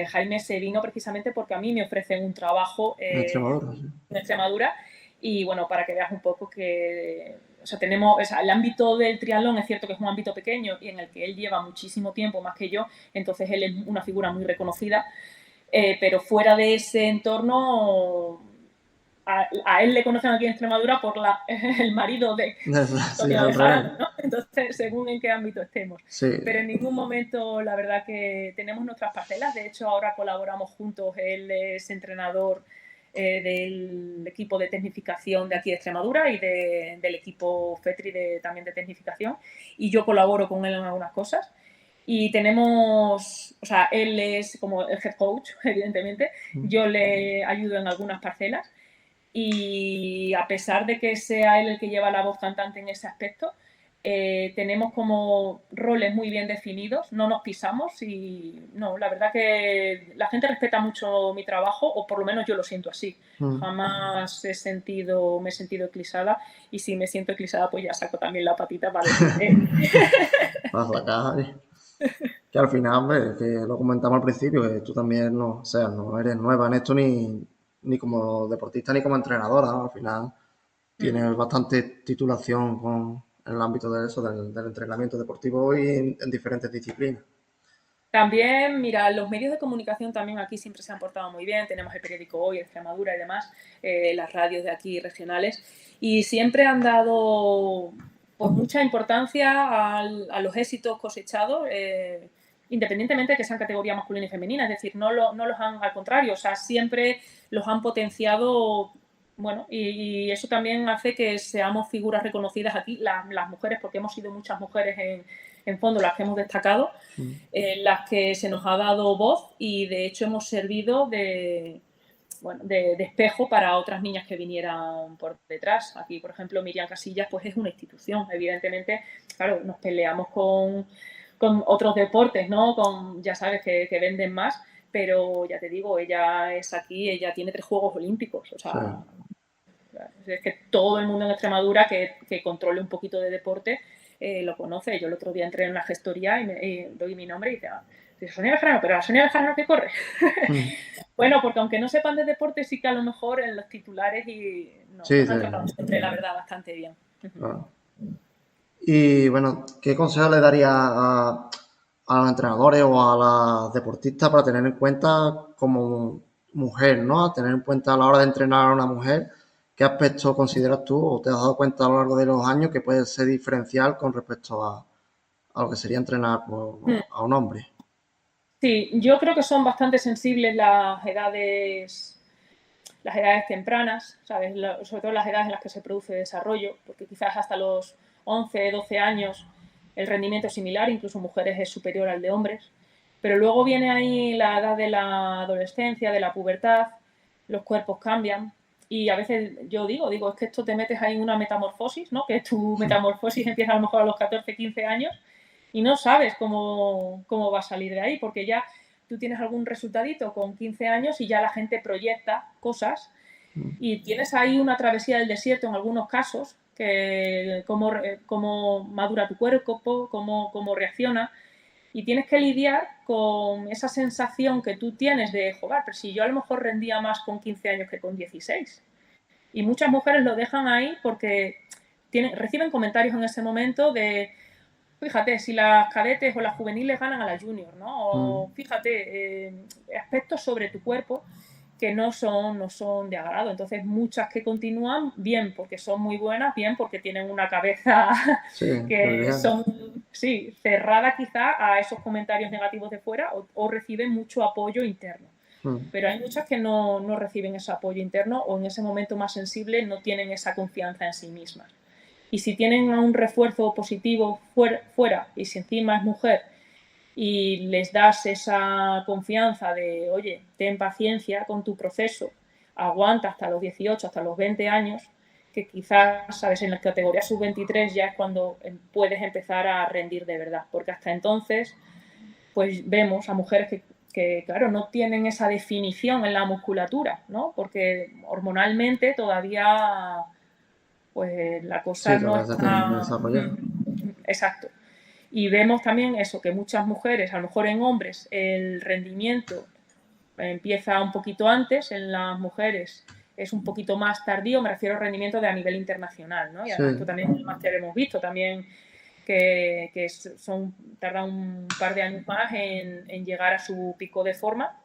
B: Jaime se vino precisamente porque a mí me ofrecen un trabajo
A: En Extremadura, sí.
B: en Extremadura. Y bueno, para que veas un poco que, o sea, tenemos, o sea, el ámbito del triatlón es cierto que es un ámbito pequeño y en el que él lleva muchísimo tiempo más que yo, entonces él es una figura muy reconocida, pero fuera de ese entorno, a él le conocen aquí en Extremadura por el marido de
A: Sí,
B: Sonia
A: al revés.
B: Bejarano, ¿no? Entonces, según en qué ámbito estemos.
A: Sí,
B: Pero en ningún momento, la verdad que tenemos nuestras parcelas. De hecho, ahora colaboramos juntos. Él es entrenador del equipo de tecnificación de aquí de Extremadura y del equipo FETRI también de tecnificación. Y yo colaboro con él en algunas cosas. Y tenemos, o sea, él es como el head coach, evidentemente. Yo le ayudo en algunas parcelas y a pesar de que sea él el que lleva la voz cantante en ese aspecto, tenemos como roles muy bien definidos, no nos pisamos y no, la verdad que la gente respeta mucho mi trabajo, o por lo menos yo lo siento así. Jamás me he sentido eclipsada, y si me siento eclipsada pues ya saco también la patita para decir,
A: vas a sacar. Que al final, hombre, que lo comentamos al principio, que tú también no, o sea, no eres nueva en esto ni como deportista ni como entrenadora, ¿no? Al final tienes bastante titulación en el ámbito de eso, del entrenamiento deportivo y en diferentes disciplinas.
B: También, mira, los medios de comunicación también aquí siempre se han portado muy bien. Tenemos el periódico Hoy, Extremadura y demás, las radios de aquí regionales, y siempre han dado pues, mucha importancia a los éxitos cosechados, independientemente de que sean categoría masculina y femenina. Es decir, no los han, al contrario, o sea, siempre los han potenciado. Bueno, y eso también hace que seamos figuras reconocidas aquí, las mujeres, porque hemos sido muchas mujeres en fondo las que hemos destacado, en las que se nos ha dado voz, y de hecho hemos servido de espejo para otras niñas que vinieran por detrás. Aquí, por ejemplo, Miriam Casillas pues es una institución. Evidentemente, claro, nos peleamos con otros deportes, ¿no? Ya sabes, que venden más, pero ya te digo, ella es aquí, ella tiene 3 Juegos Olímpicos, o
A: Sí.
B: sea, es que todo el mundo en Extremadura que controle un poquito de deporte lo conoce. Yo el otro día entré en una gestoría y doy mi nombre y dice Sonia Bejarano, pero la Sonia Bejarano que corre. Bueno, porque aunque no sepan de deporte, sí que a lo mejor en los titulares
A: Sí,
B: nos
A: sí.
B: han tratado siempre, la verdad, bastante bien.
A: Claro. Y bueno, ¿qué consejo le daría a los entrenadores o a las deportistas para tener en cuenta como mujer, ¿no? A tener en cuenta a la hora de entrenar a una mujer, ¿qué aspectos consideras tú o te has dado cuenta a lo largo de los años que puede ser diferencial con respecto a lo que sería entrenar a un hombre?
B: Sí, yo creo que son bastante sensibles las edades tempranas, ¿sabes? Sobre todo las edades en las que se produce desarrollo, porque quizás hasta los 11, 12 años el rendimiento es similar, incluso mujeres es superior al de hombres, pero luego viene ahí la edad de la adolescencia, de la pubertad, los cuerpos cambian, y a veces yo digo, es que esto te metes ahí en una metamorfosis, ¿no? Que tu metamorfosis empieza a lo mejor a los 14, 15 años y no sabes cómo va a salir de ahí, porque ya tú tienes algún resultadito con 15 años y ya la gente proyecta cosas, y tienes ahí una travesía del desierto en algunos casos, que cómo madura tu cuerpo, cómo reacciona, y tienes que lidiar con esa sensación que tú tienes de, joder, pero si yo a lo mejor rendía más con 15 años que con 16. Y muchas mujeres lo dejan ahí porque reciben comentarios en ese momento de, fíjate, si las cadetes o las juveniles ganan a las juniors, ¿no? O fíjate, aspectos sobre tu cuerpo que no son de agrado. Entonces, muchas que continúan, bien porque son muy buenas, bien porque tienen una cabeza
A: Sí,
B: que
A: privilegiado.
B: son, sí, cerrada quizá a esos comentarios negativos de fuera, o reciben mucho apoyo interno.
A: Mm.
B: pero hay muchas que no reciben ese apoyo interno o en ese momento más sensible no tienen esa confianza en sí mismas. Y si tienen un refuerzo positivo fuera y si encima es mujer y les das esa confianza de, oye, ten paciencia con tu proceso, aguanta hasta los 18, hasta los 20 años, que quizás, sabes, en la categoría sub-23 ya es cuando puedes empezar a rendir de verdad, porque hasta entonces, pues vemos a mujeres que, claro, no tienen esa definición en la musculatura, ¿no? Porque hormonalmente todavía, pues la cosa
A: Sí,
B: no
A: todavía se tienen que
B: está...
A: desarrollar.
B: Exacto. Y vemos también eso, que muchas mujeres, a lo mejor en hombres, el rendimiento empieza un poquito antes, en las mujeres es un poquito más tardío, me refiero al rendimiento de a nivel internacional, ¿no? Y
A: Sí,
B: además esto también en el máster hemos visto también que tardan un par de años más en llegar a su pico de forma,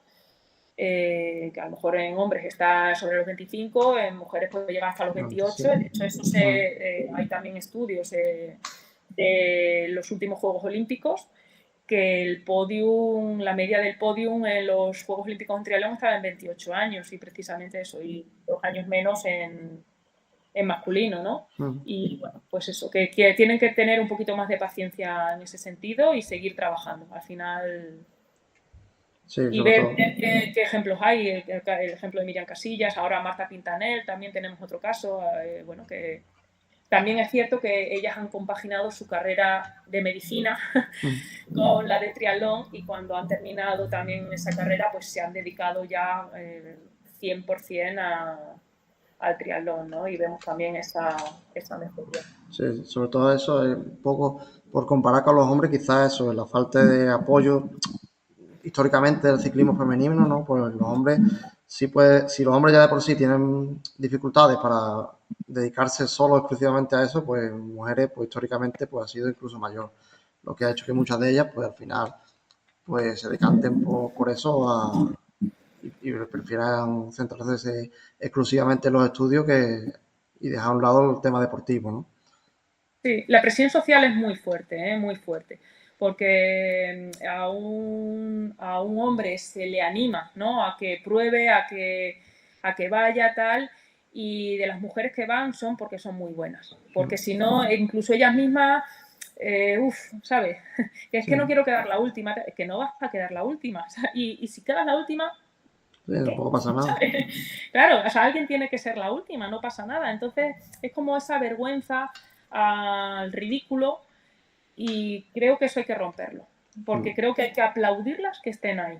B: que a lo mejor en hombres está sobre los 25, en mujeres puede llegar hasta los 28.
A: 97.
B: De hecho, eso
A: Mm.
B: hay también estudios de los últimos Juegos Olímpicos, que el podium, la media del podium en los Juegos Olímpicos en triatlón estaba en 28 años y precisamente eso, y 2 años menos en masculino, ¿no?
A: Mm.
B: Y bueno, pues eso, que tienen que tener un poquito más de paciencia en ese sentido y seguir trabajando. Al final,
A: Sí,
B: y
A: sobre
B: ver
A: todo.
B: qué ejemplos hay, el ejemplo de Miriam Casillas, ahora Marta Pintanel, también tenemos otro caso, bueno, que también es cierto que ellas han compaginado su carrera de medicina
A: Mm.
B: con la de triatlón y cuando han terminado también esa carrera, pues se han dedicado ya 100% al triatlón, ¿no? Y vemos también esa mejoría.
A: Sí, sobre todo eso, un poco por comparar con los hombres, quizás eso, la falta de apoyo históricamente del ciclismo femenino, ¿no? Pues los hombres, sí puede, si los hombres ya de por sí tienen dificultades para dedicarse solo exclusivamente a eso, pues mujeres, pues históricamente, pues ha sido incluso mayor. Lo que ha hecho que muchas de ellas, pues al final, pues se decanten por eso y prefieran centrarse exclusivamente en los estudios y dejar a un lado el tema deportivo, ¿no?
B: Sí, la presión social es muy fuerte, muy fuerte, porque a un hombre se le anima, ¿no? A que pruebe, a que vaya tal, y de las mujeres que van son porque son muy buenas, porque si no, incluso ellas mismas, ¿sabes? Que es
A: Sí,
B: que no quiero quedar la última, es que no vas a quedar la última, y si quedas la última,
A: sí,
B: ¿qué?
A: tampoco pasa nada.
B: Claro, o sea, alguien tiene que ser la última, no pasa nada. Entonces, es como esa vergüenza al ridículo y creo que eso hay que romperlo, porque
A: Mm.
B: creo que hay que aplaudirlas que estén ahí.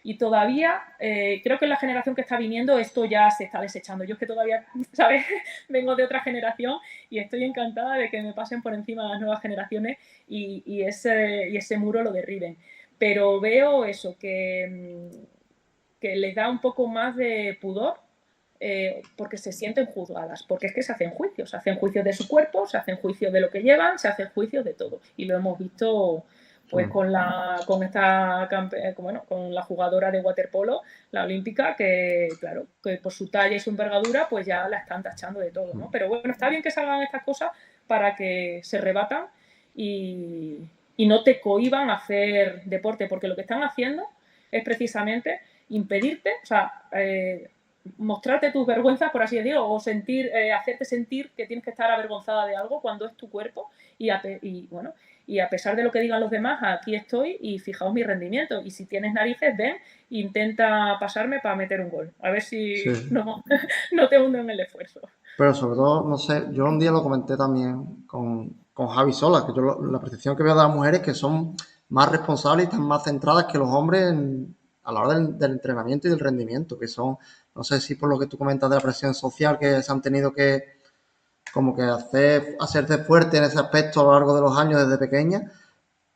B: Y todavía, creo que en la generación que está viniendo esto ya se está desechando. Yo es que todavía, ¿sabes? Vengo de otra generación y estoy encantada de que me pasen por encima las nuevas generaciones y ese muro lo derriben. Pero veo eso, que les da un poco más de pudor porque se sienten juzgadas, porque es que se hacen juicios de su cuerpo, se hacen juicios de lo que llevan, se hacen juicios de todo. Y lo hemos visto pues
A: Mm.
B: con la jugadora de waterpolo, la olímpica, que claro, que por su talla y su envergadura, pues ya la están tachando de todo, ¿no? Pero bueno, está bien que salgan estas cosas para que se rebatan y no te cohiban a hacer deporte, porque lo que están haciendo es precisamente impedirte, o sea, mostrarte tus vergüenzas, por así decirlo, o hacerte sentir que tienes que estar avergonzada de algo cuando es tu cuerpo bueno, y a pesar de lo que digan los demás, aquí estoy y fijaos mi rendimiento. Y si tienes narices, ven, intenta pasarme para meter un gol. A ver
A: Sí.
B: si no te hundo en el esfuerzo.
A: Pero sobre todo, no sé, yo un día lo comenté también con Javi Sola, que yo la percepción que veo de las mujeres es que son más responsables y están más centradas que los hombres a la hora del entrenamiento y del rendimiento, que son, no sé si por lo que tú comentas de la presión social que se han tenido que como que hacerse fuerte en ese aspecto a lo largo de los años desde pequeñas,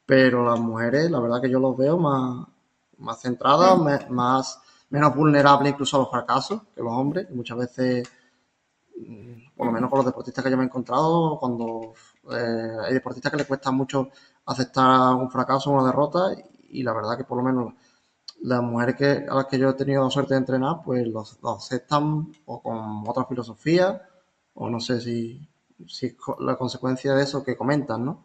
A: pero las mujeres, la verdad que yo los veo más centradas, menos vulnerables incluso a los fracasos que los hombres, que muchas veces por lo menos con los deportistas que yo me he encontrado, cuando hay deportistas que les cuesta mucho aceptar un fracaso o una derrota y la verdad que por lo menos las mujeres a las que yo he tenido la suerte de entrenar, pues lo aceptan o con otra filosofía o no sé si es la consecuencia de eso que comentan, ¿no?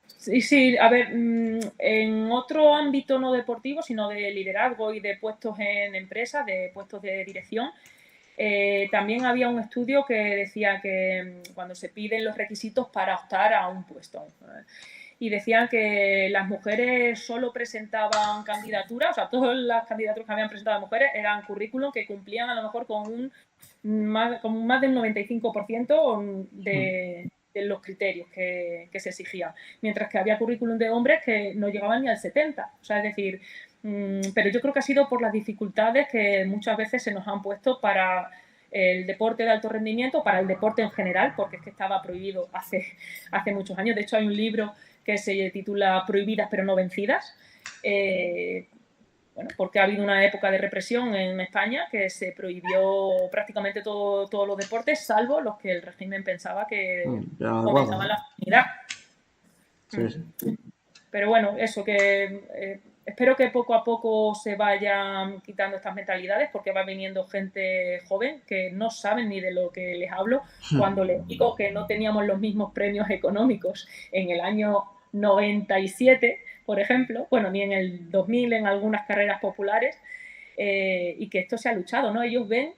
B: Sí, sí, a ver, en otro ámbito no deportivo, sino de liderazgo y de puestos en empresas, de puestos de dirección, también había un estudio que decía que cuando se piden los requisitos para optar a un puesto, y decían que las mujeres solo presentaban candidaturas, o sea, todas las candidaturas que habían presentado las mujeres eran currículum que cumplían a lo mejor con más del 95% de los criterios que se exigían, mientras que había currículum de hombres que no llegaban ni al 70%. O sea, es decir, pero yo creo que ha sido por las dificultades que muchas veces se nos han puesto para el deporte de alto rendimiento, para el deporte en general, porque es que estaba prohibido hace muchos años. De hecho, hay un libro que se titula Prohibidas pero no vencidas, bueno, porque ha habido una época de represión en España que se prohibió prácticamente todos los deportes, salvo los que el régimen pensaba que fomentaban la feminidad.
A: Sí, sí.
B: Pero bueno, eso que espero que poco a poco se vayan quitando estas mentalidades, porque va viniendo gente joven que no saben ni de lo que les hablo cuando les digo que no teníamos los mismos premios económicos en el año 97, por ejemplo, bueno, ni en el 2000 en algunas carreras populares, y que esto se ha luchado, ¿no? Ellos ven,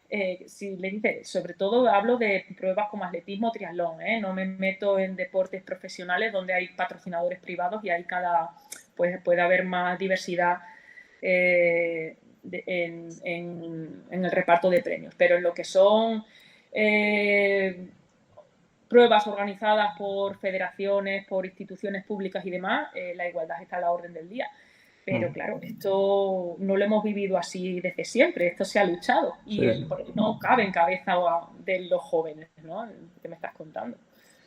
B: si les dice, sobre todo hablo de pruebas como atletismo, triatlón, no me meto en deportes profesionales donde hay patrocinadores privados y ahí pues puede haber más diversidad en el reparto de premios, pero en lo que son pruebas organizadas por federaciones, por instituciones públicas y demás, la igualdad está a la orden del día. Pero claro, esto no lo hemos vivido así desde siempre, esto se ha luchado y sí. No cabe en cabeza de los jóvenes, ¿no? Que me estás contando.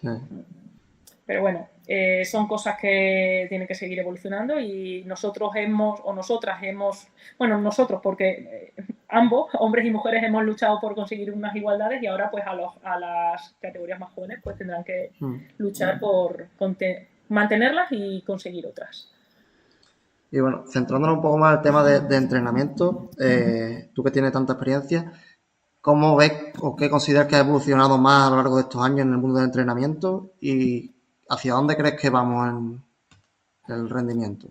B: Sí. Pero bueno, son cosas que tienen que seguir evolucionando y nosotros bueno, nosotros porque ambos, hombres y mujeres, hemos luchado por conseguir unas igualdades y ahora pues a las categorías más jóvenes pues tendrán que luchar por mantenerlas y conseguir otras.
A: Y bueno, centrándonos un poco más en el tema de entrenamiento, tú que tienes tanta experiencia, ¿cómo ves o qué consideras que ha evolucionado más a lo largo de estos años en el mundo del entrenamiento y hacia dónde crees que vamos en el rendimiento?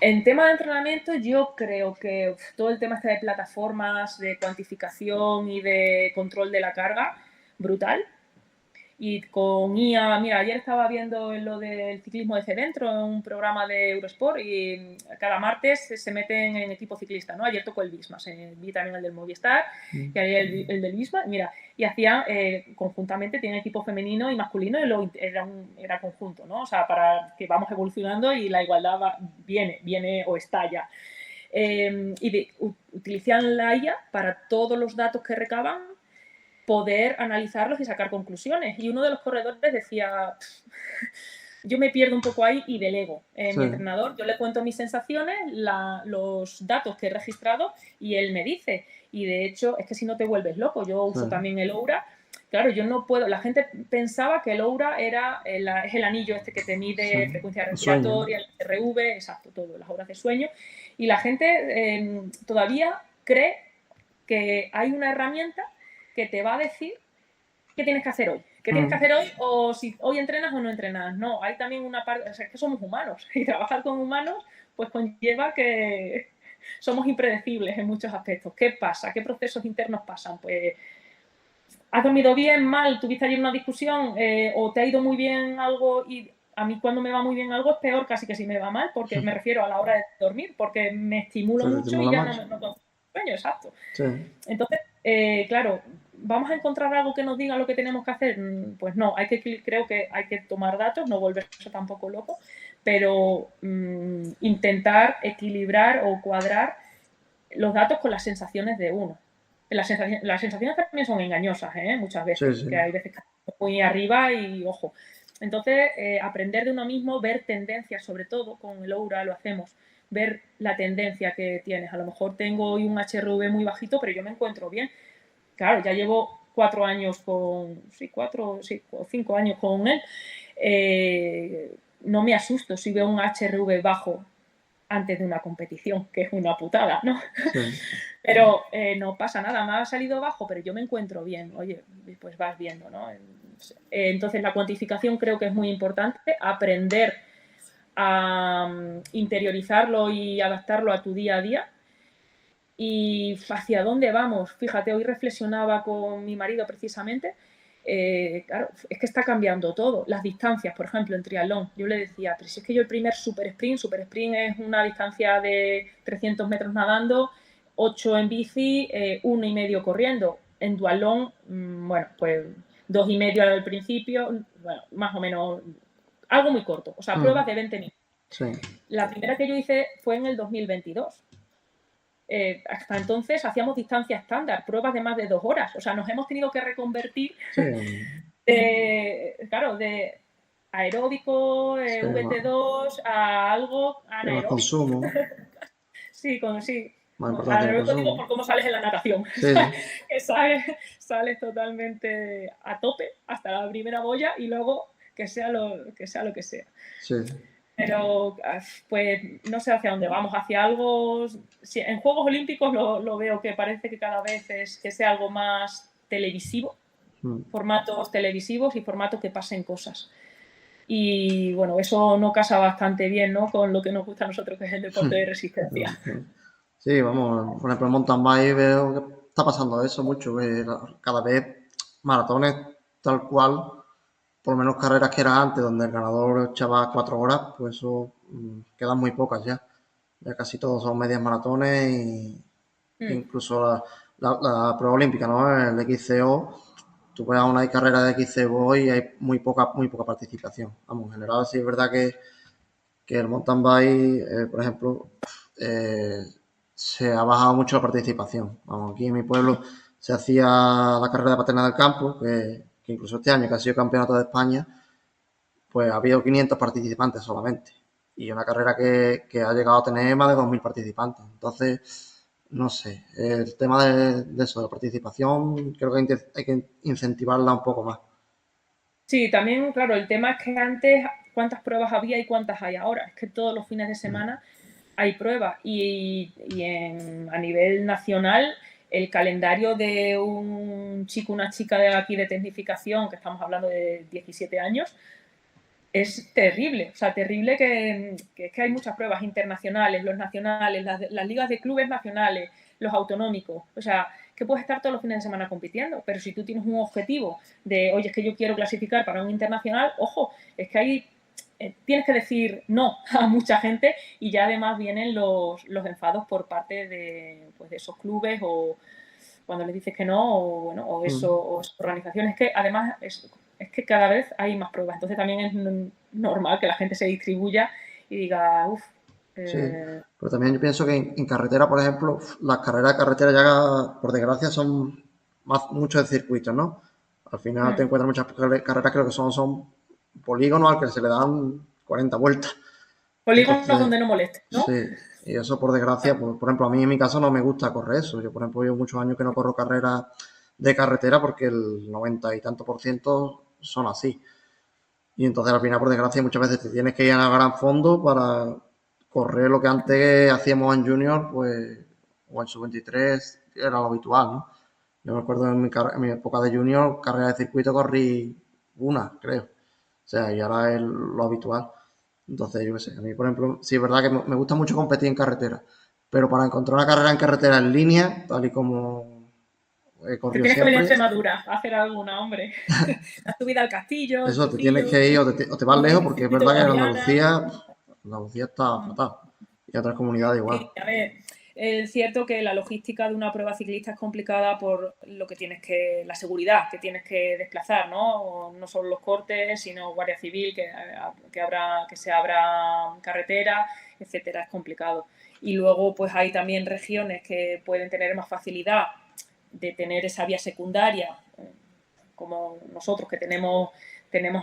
B: En tema de entrenamiento, yo creo que todo el tema de plataformas de cuantificación y de control de la carga, brutal. Y con IA, mira, ayer estaba viendo lo del ciclismo de Cedentro en un programa de Eurosport y cada martes se meten en equipo ciclista, ¿no? Ayer tocó el Visma, vi también el del Movistar y ayer el del Visma, mira, y hacían conjuntamente, tienen equipo femenino y masculino y era conjunto, ¿no? O sea, para que vamos evolucionando y la igualdad viene o estalla. Utilizan la IA para todos los datos que recaban, poder analizarlos y sacar conclusiones. Y uno de los corredores decía, yo me pierdo un poco ahí y delego. Sí. Mi entrenador, yo le cuento mis sensaciones, los datos que he registrado y él me dice. Y de hecho, es que si no te vuelves loco, yo uso también el Oura. Claro, yo no puedo, la gente pensaba que el Oura es el anillo este que te mide frecuencia respiratoria, el RV, exacto, todo, las horas de sueño. Y la gente todavía cree que hay una herramienta que te va a decir qué tienes que hacer hoy. ¿Qué tienes que hacer hoy? O si hoy entrenas o no entrenas. No, hay también una parte, o sea, es que somos humanos y trabajar con humanos pues conlleva que somos impredecibles en muchos aspectos. ¿Qué pasa? ¿Qué procesos internos pasan? Pues, ¿has dormido bien, mal? ¿Tuviste ayer una discusión? ¿O te ha ido muy bien algo? Y a mí cuando me va muy bien algo es peor casi que si me va mal, porque me refiero a la hora de dormir, porque me estimulo mucho y ya no tengo sueño, exacto. Sí. Entonces, claro, ¿vamos a encontrar algo que nos diga lo que tenemos que hacer? Pues no, creo que hay que tomar datos, no volverse tampoco loco, pero intentar equilibrar o cuadrar los datos con las sensaciones de uno. Las sensaciones también son engañosas, muchas veces, sí. Que hay veces que estamos muy arriba y ojo. Entonces, aprender de uno mismo, ver tendencias, sobre todo con el Oura lo hacemos, ver la tendencia que tienes. A lo mejor tengo hoy un HRV muy bajito, pero yo me encuentro bien. Claro, ya llevo 4 años o 5 años con él. No me asusto si veo un HRV bajo antes de una competición, que es una putada, ¿no?
A: Sí.
B: Pero no pasa nada, me ha salido bajo, pero yo me encuentro bien. Oye, pues vas viendo, ¿no? Entonces la cuantificación creo que es muy importante, aprender a interiorizarlo y adaptarlo a tu día a día. ¿Y hacia dónde vamos? Fíjate, hoy reflexionaba con mi marido precisamente. Claro, es que está cambiando todo. Las distancias, por ejemplo, en triatlón. Yo le decía, pero si es que yo el primer super sprint es una distancia de 300 metros nadando, 8 en bici, 1,5 corriendo. En duatlón, bueno, pues 2,5 al principio, bueno, más o menos, algo muy corto. O sea, pruebas de 20 minutos.
A: Sí.
B: La primera que yo hice fue en el 2022. Hasta entonces hacíamos distancia estándar, pruebas de más de 2 horas. O sea, nos hemos tenido que reconvertir,
A: Sí.
B: claro, de aeróbico,
A: Sí,
B: VT2 a algo
A: sí, más
B: anaeróbico.
A: consumo,
B: Sí.
A: más importancia en el
B: Anaeróbico digo
A: consumo.
B: por cómo sales en la natación.
A: Sí, sí,
B: Que sales totalmente a tope hasta la primera boya y luego que sea lo que sea.
A: sí.
B: Pero, pues, no sé hacia dónde vamos, hacia algo... Sí, en Juegos Olímpicos lo veo que parece que cada vez es que sea algo más televisivo,
A: Mm.
B: formatos televisivos y formatos que pasen cosas. Y, bueno, eso no casa bastante bien, ¿no?, con lo que nos gusta a nosotros, que es el deporte de resistencia.
A: Sí, vamos, por ejemplo, en mountain bike veo que está pasando eso mucho, que cada vez maratones tal cual, por lo menos carreras que era antes, donde el ganador echaba 4 horas, pues eso quedan muy pocas ya. Ya casi todos son medias maratones y incluso la prueba olímpica, ¿no? El XCO, tú ves una carrera de XCO y hay muy poca participación. Vamos, en general sí es verdad que el mountain bike, por ejemplo, eh, se ha bajado mucho la participación. Vamos, aquí en mi pueblo se hacía la carrera de Paterna del Campo, que incluso este año, que ha sido campeonato de España, pues ha habido 500 participantes solamente. Y una carrera que ha llegado a tener más de 2.000 participantes. Entonces, no sé, el tema de eso, de la participación, creo que hay que incentivarla un poco más.
B: Sí, también, claro, el tema es que antes cuántas pruebas había y cuántas hay ahora. Es que todos los fines de semana hay pruebas a nivel nacional el calendario de un chico, una chica de aquí de tecnificación, que estamos hablando de 17 años, es terrible. O sea, terrible que es que hay muchas pruebas internacionales, los nacionales, las ligas de clubes nacionales, los autonómicos. O sea, que puedes estar todos los fines de semana compitiendo, pero si tú tienes un objetivo de, oye, es que yo quiero clasificar para un internacional, ojo, es que ahí tienes que decir no a mucha gente y ya además vienen los enfados por parte de, pues, de esos clubes o cuando les dices que no o, bueno, o organizaciones que además es que cada vez hay más pruebas. Entonces también es normal que la gente se distribuya y diga, uff.
A: Sí, pero también yo pienso que en carretera, por ejemplo, las carreras de carretera ya, por desgracia, son muchos de circuitos, ¿no? Al final te encuentras muchas carreras, creo que son polígonos al que se le dan 40 vueltas.
B: Polígonos
A: Entonces,
B: donde no moleste, ¿no?
A: sí, y eso por desgracia, por ejemplo, a mí en mi caso no me gusta correr eso. Yo, por ejemplo, llevo muchos años que no corro carreras de carretera porque el 90 y tanto por ciento son así. Y entonces al final, por desgracia, muchas veces te tienes que ir a gran fondo para correr lo que antes hacíamos en junior, pues, o en sub-23, era lo habitual, ¿no? Yo me acuerdo en mi época de junior, carrera de circuito corrí una, creo. O sea, y ahora es lo habitual. Entonces, yo qué sé, a mí, por ejemplo, sí es verdad que me gusta mucho competir en carretera, pero para encontrar una carrera en carretera en línea, tal y como he
B: Te
A: corrido
B: tienes que venir a
A: siempre,
B: Extremadura a hacer alguna, hombre. La subida al Castillo, el
A: eso te tienes
B: Trujillo,
A: que ir o te vas lejos,
B: el
A: porque es
B: circuito
A: verdad
B: de
A: que en
B: Guadiana.
A: Andalucía está fatal. Y otras comunidades igual.
B: Sí, a ver, es cierto que la logística de una prueba ciclista es complicada por lo que la seguridad que tienes que desplazar, ¿no? No solo los cortes, sino Guardia Civil, que se abra carretera, etcétera, es complicado. Y luego, pues hay también regiones que pueden tener más facilidad de tener esa vía secundaria, como nosotros que tenemos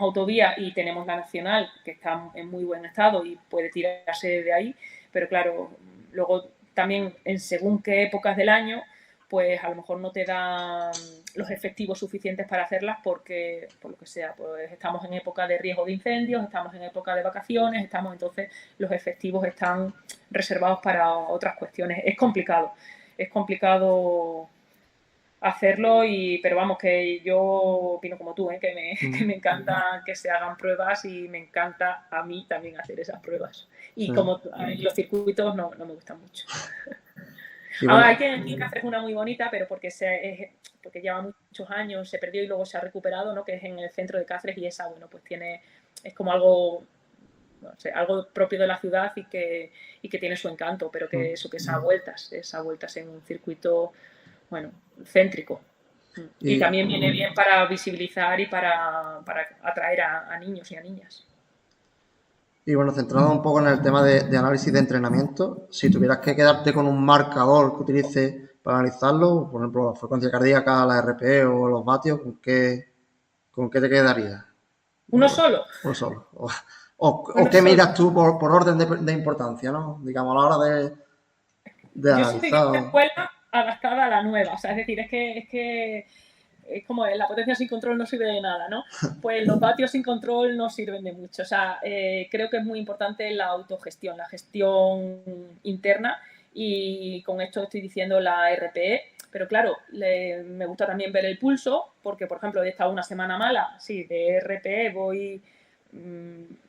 B: autovía y tenemos la nacional, que está en muy buen estado y puede tirarse de ahí, pero claro, luego también en según qué épocas del año, pues a lo mejor no te dan los efectivos suficientes para hacerlas porque, por lo que sea, pues estamos en época de riesgo de incendios, estamos en época de vacaciones, entonces los efectivos están reservados para otras cuestiones. Es complicado hacerlo, pero vamos, que yo opino como tú, que me encanta que se hagan pruebas y me encanta a mí también hacer esas pruebas. Y
A: Sí.
B: como los circuitos no me gustan mucho.
A: Y
B: Ahora,
A: bueno,
B: hay que en Cáceres una muy bonita, pero porque lleva muchos años, se perdió y luego se ha recuperado, ¿no? Que es en el centro de Cáceres, y esa, bueno, pues es como algo, no sé, algo propio de la ciudad y que tiene su encanto, pero que es a vueltas en un circuito, bueno, céntrico. Y
A: y,
B: también viene bien para visibilizar y para atraer a niños y a niñas.
A: y bueno, centrado un poco en el tema de análisis de entrenamiento, si tuvieras que quedarte con un marcador que utilices para analizarlo, por ejemplo, la frecuencia cardíaca, la RP o los vatios, ¿con qué te quedarías?
B: Uno solo.
A: Uno solo. O
B: Uno
A: qué
B: solo.
A: miras tú por orden de importancia, ¿no? Digamos, a la hora de
B: Yo soy de esta
A: analizar.
B: escuela adaptada a la nueva, o sea, es decir, es como la potencia sin control no sirve de nada, ¿no? Pues los vatios sin control no sirven de mucho. O sea, creo que es muy importante la autogestión, la gestión interna, y con esto estoy diciendo la RPE. Pero claro, me gusta también ver el pulso, porque por ejemplo he estado una semana mala, sí, de RPE voy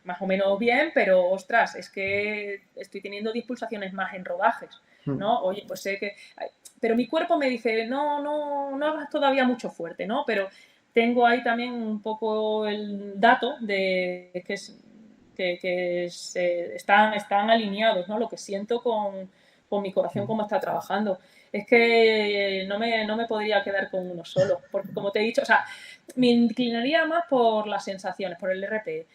B: más o menos bien, pero ostras, es que estoy teniendo 10 pulsaciones más en rodajes, ¿no? Oye, pues sé que... Pero mi cuerpo me dice, no hagas todavía mucho fuerte, ¿no? Pero tengo ahí también un poco el dato de que están alineados, ¿no? Lo que siento con mi corazón, cómo está trabajando. Es que no me podría quedar con uno solo, porque como te he dicho, o sea, me inclinaría más por las sensaciones, por el RP,